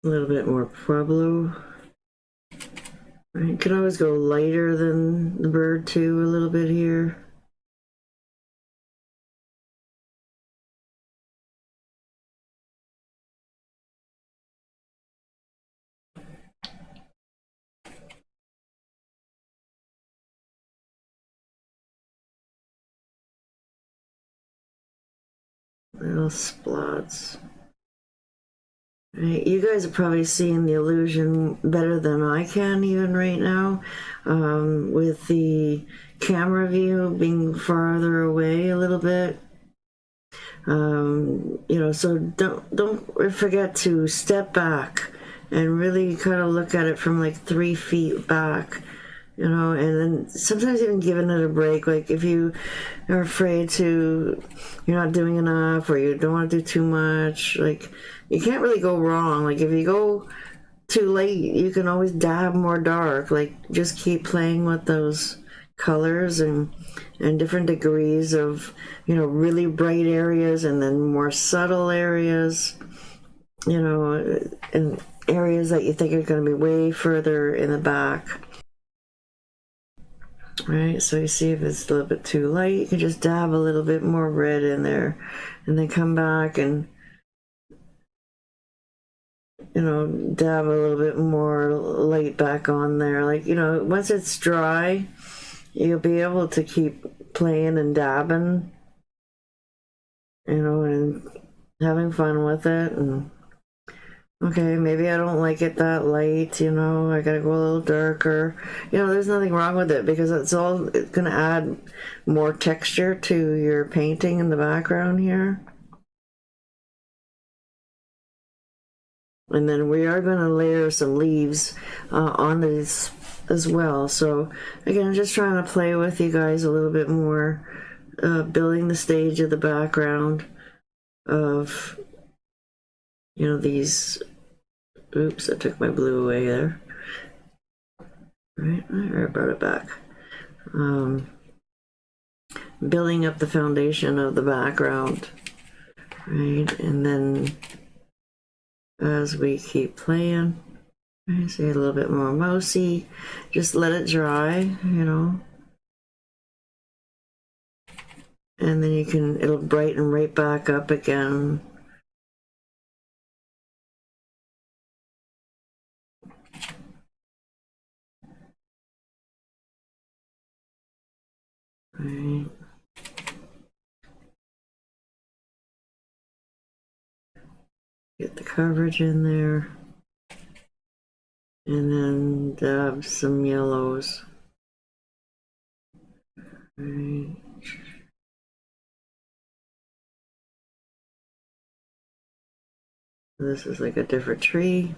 [SPEAKER 1] A little bit more Pueblo. Right, you can always go lighter than the bird too, a little bit here. Little splots. Right, you guys are probably seeing the illusion better than I can even right now, with the camera view being farther away a little bit. You know, so don't forget to step back and really kind of look at it from like 3 feet back, you know, and then sometimes even giving it a break. Like if you are afraid to, you're not doing enough or you don't want to do too much, like you can't really go wrong. Like if you go too late, you can always dab more dark. Like just keep playing with those colors and different degrees of, you know, really bright areas and then more subtle areas, you know, and areas that you think are going to be way further in the back. Right, so you see if it's a little bit too light, you can just dab a little bit more red in there and then come back and, you know, dab a little bit more light back on there. Like, you know, once it's dry, you'll be able to keep playing and dabbing, you know, and having fun with it. And okay, maybe I don't like it that light, you know, I gotta go a little darker. You know, there's nothing wrong with it because it's gonna add more texture to your painting in the background here. And then we are gonna layer some leaves on this as well. So again, I'm just trying to play with you guys a little bit more, building the stage of the background of, you know, these, oops, I took my blue away there. Right, I brought it back. Building up the foundation of the background, right? And then as we keep playing, I say a little bit more mousy, just let it dry, you know. And then it'll brighten right back up again. Right. Get the coverage in there. And then dab some yellows. Right. This is like a different tree.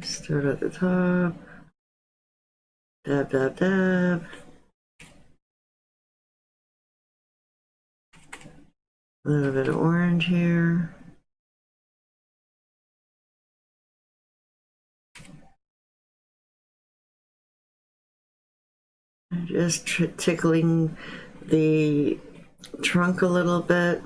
[SPEAKER 1] Start at the top. Dab, dab, dab. A little bit of orange here. Just tickling the trunk a little bit.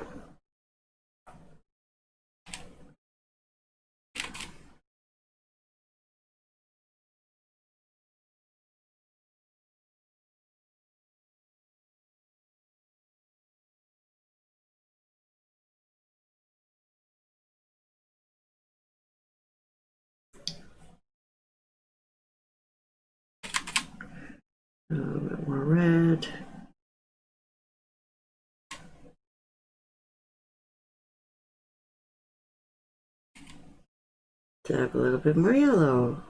[SPEAKER 1] A little bit more red. Dab a little bit more yellow.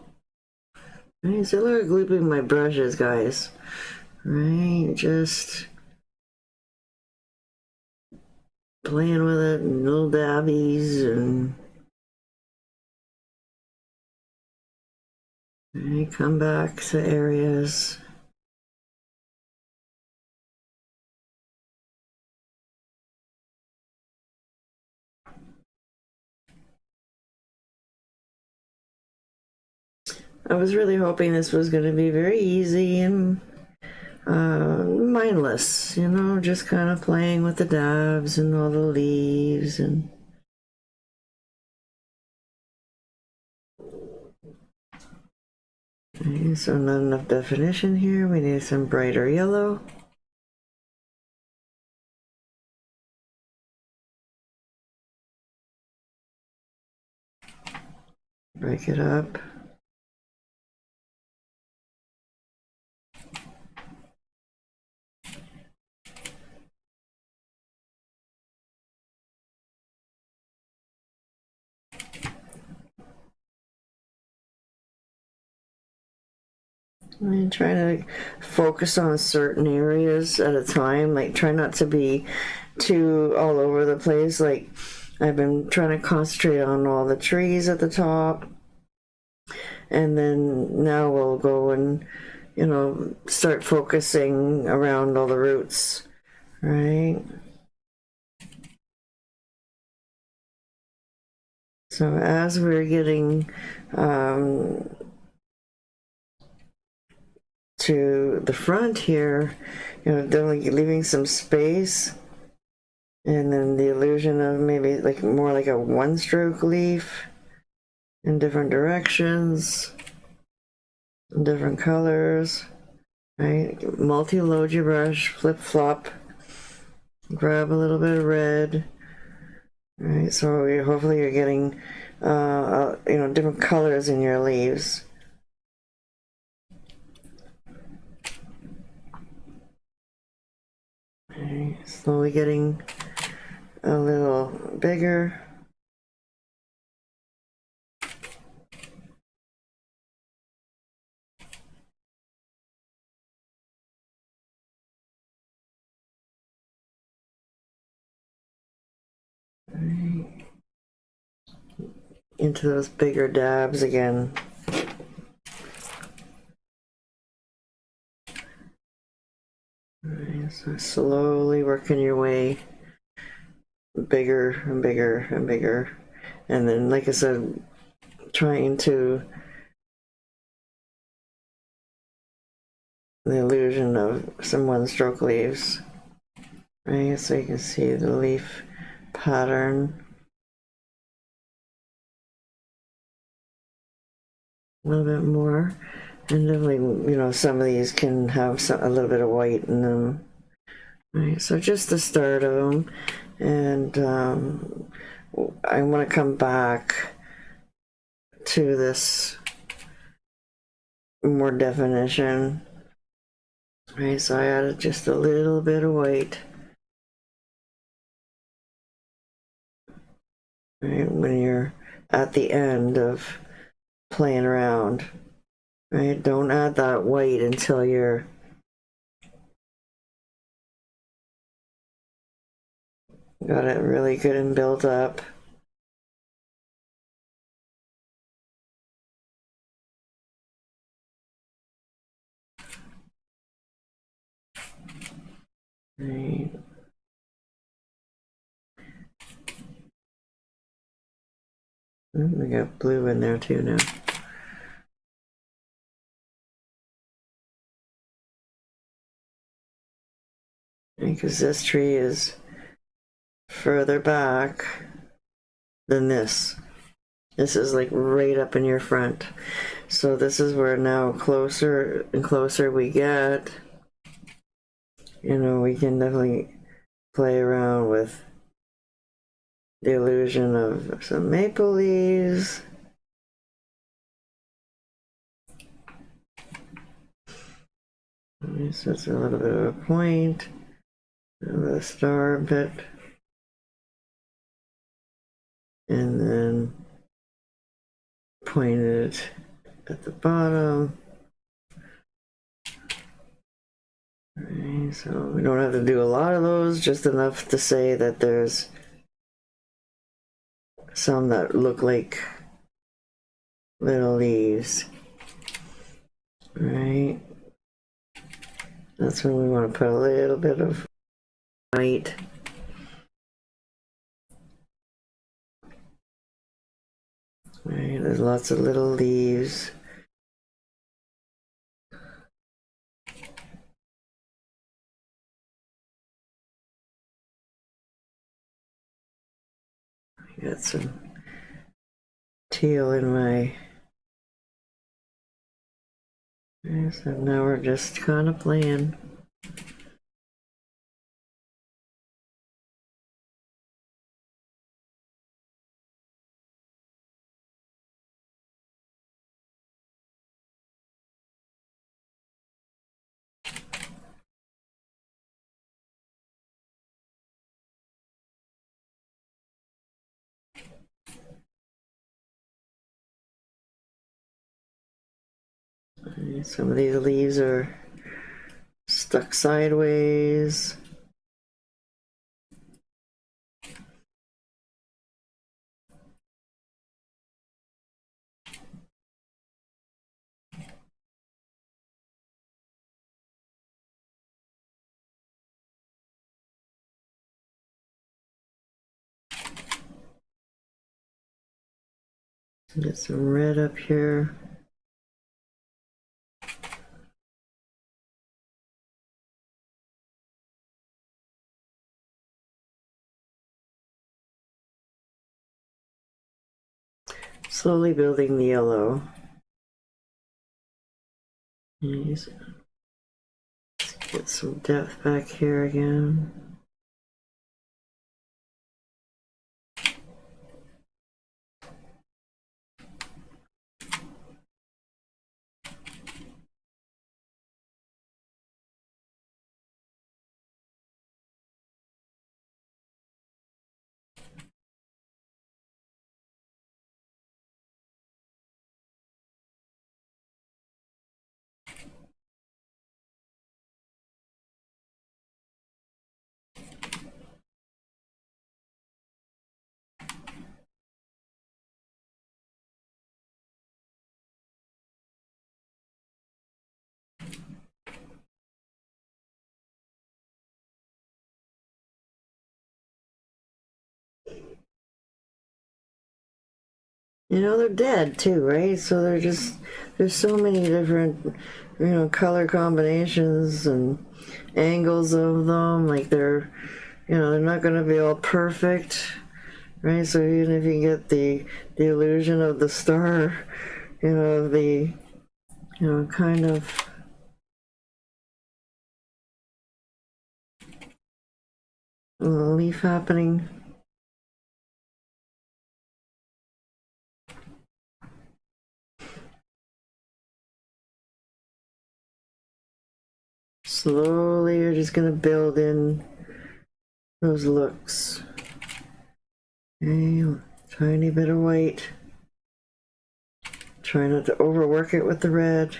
[SPEAKER 1] Right, so look, looping my brushes, guys. Right, just playing with it, and little dabbies, and right, come back to areas. I was really hoping this was going to be very easy and mindless, you know, just kind of playing with the dabs and all the leaves and okay, so not enough definition here. We need some brighter yellow. Break it up. I'm trying to focus on certain areas at a time, like try not to be too all over the place. Like I've been trying to concentrate on all the trees at the top, and then now we'll go and, you know, start focusing around all the roots, right? So as we're getting to the front here, you know, definitely leaving some space, and then the illusion of maybe like more like a one-stroke leaf in different directions, in different colors, right? Multi-load your brush, flip-flop, grab a little bit of red, right? So hopefully you're getting, you know, different colors in your leaves. Okay, slowly getting a little bigger. Right. Into those bigger dabs again. Right, so slowly working your way bigger and bigger and bigger. And then, like I said, trying to the illusion of some one-stroke leaves. Right, so you can see the leaf pattern. A little bit more. And definitely, you know, some of these can have a little bit of white in them. Right, so just the start of them. And I want to come back to this more definition. Right, so I added just a little bit of white. Right, when you're at the end of playing around. Right, don't add that white until you're got it really good and built up. Right. We got blue in there too now. Because this tree is further back than this. This is like right up in your front. So this is where now closer and closer we get, you know, we can definitely play around with the illusion of some maple leaves. So it's a little bit of a point, the star bit, and then point it at the bottom. Right, so we don't have to do a lot of those, just enough to say that there's some that look like little leaves. Right, that's when we want to put a little bit of white. Right, there's lots of little leaves. Got some teal in my. So now we're just kind of playing. Some of these leaves are stuck sideways. Get some red up here. Slowly building the yellow. Let's get some depth back here again. You know, they're dead too, right? So they're just, there's so many different, you know, color combinations and angles of them. Like they're, you know, they're not going to be all perfect, right? So even if you get the illusion of the star, you know, the, you know, kind of leaf happening. Slowly, you're just going to build in those looks. Okay, tiny bit of white. Try not to overwork it with the red.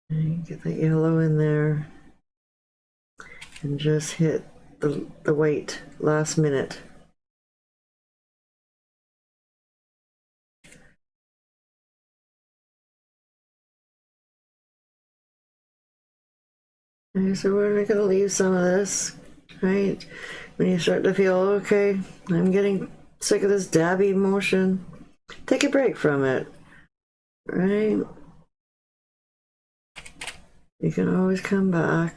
[SPEAKER 1] And get the yellow in there. And just hit the white last minute. Okay, so we're going to leave some of this, right? When you start to feel, okay, I'm getting sick of this dabby motion, take a break from it, right? You can always come back.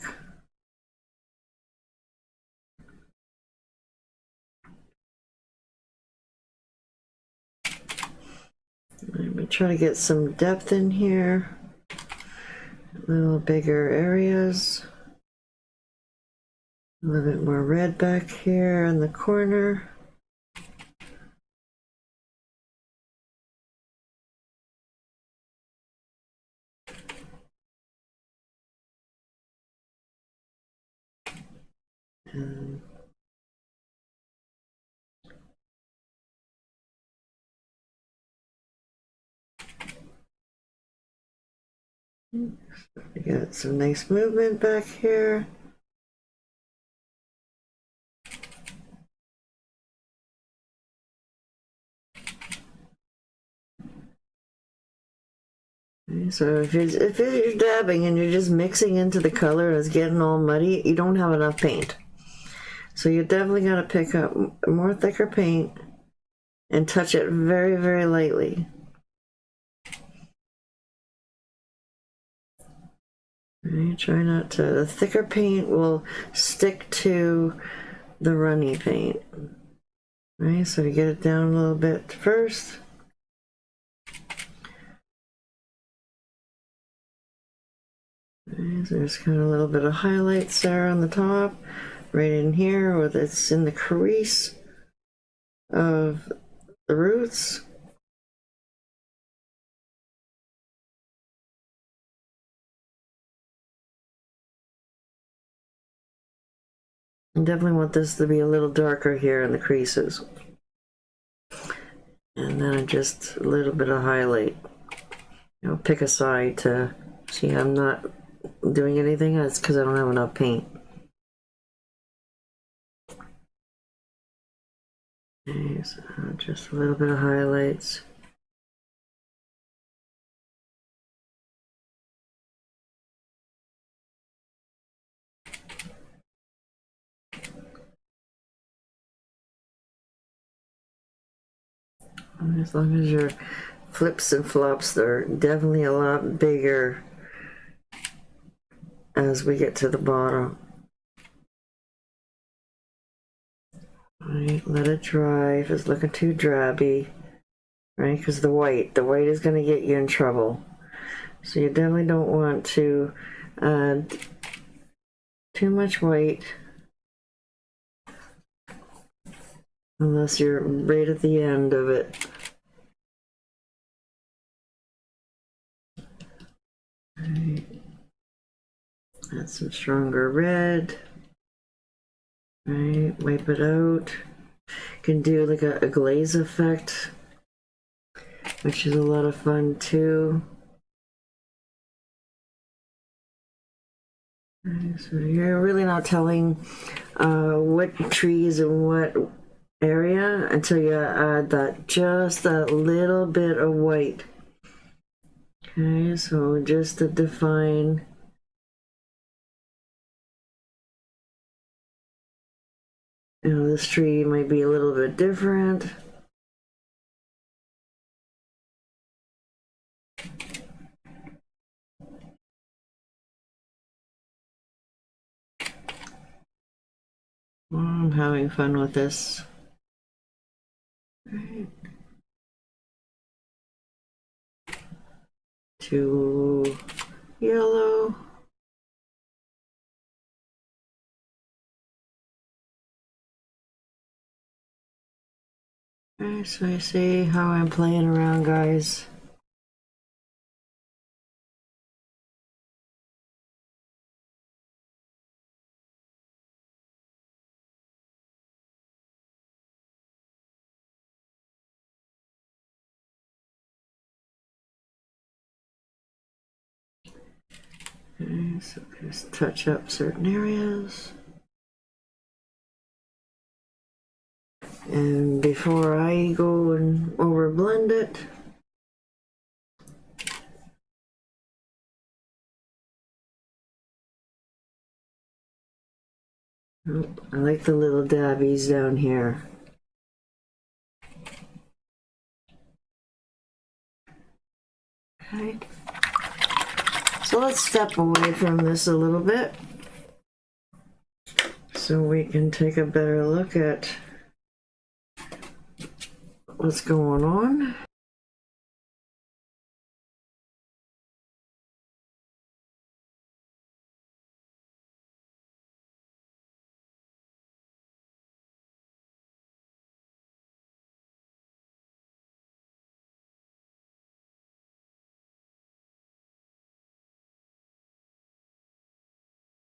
[SPEAKER 1] Let me try to get some depth in here, a little bigger areas. A little bit more red back here in the corner. We got some nice movement back here. So if you're dabbing and you're just mixing into the color and it's getting all muddy, you don't have enough paint. So you definitely got to pick up more thicker paint and touch it very, very lightly. Right, try not to. The thicker paint will stick to the runny paint. Right, so you get it down a little bit first. Right, so there's kind of a little bit of highlights there on the top, right in here, where it's in the crease of the roots. I definitely want this to be a little darker here in the creases. And then just a little bit of highlight. You know, pick a side to see I'm not doing anything. That's because I don't have enough paint. Okay, so just a little bit of highlights. As long as your flips and flops, they're definitely a lot bigger as we get to the bottom. Right, let it dry if it's looking too drabby, right? Because the white is going to get you in trouble. So you definitely don't want to add too much white unless you're right at the end of it. Right. Add some stronger red. Right, wipe it out. You can do like a glaze effect, which is a lot of fun too. Right, so you're really not telling what trees and what area until you add that just a little bit of white. Okay, so just to define. You know, this tree might be a little bit different. I'm having fun with this. Right. To yellow. Okay, so I see how I'm playing around, guys. Okay, so just touch up certain areas. And before I go and over blend it, I like the little dabbies down here. Okay. So let's step away from this a little bit so we can take a better look at what's going on.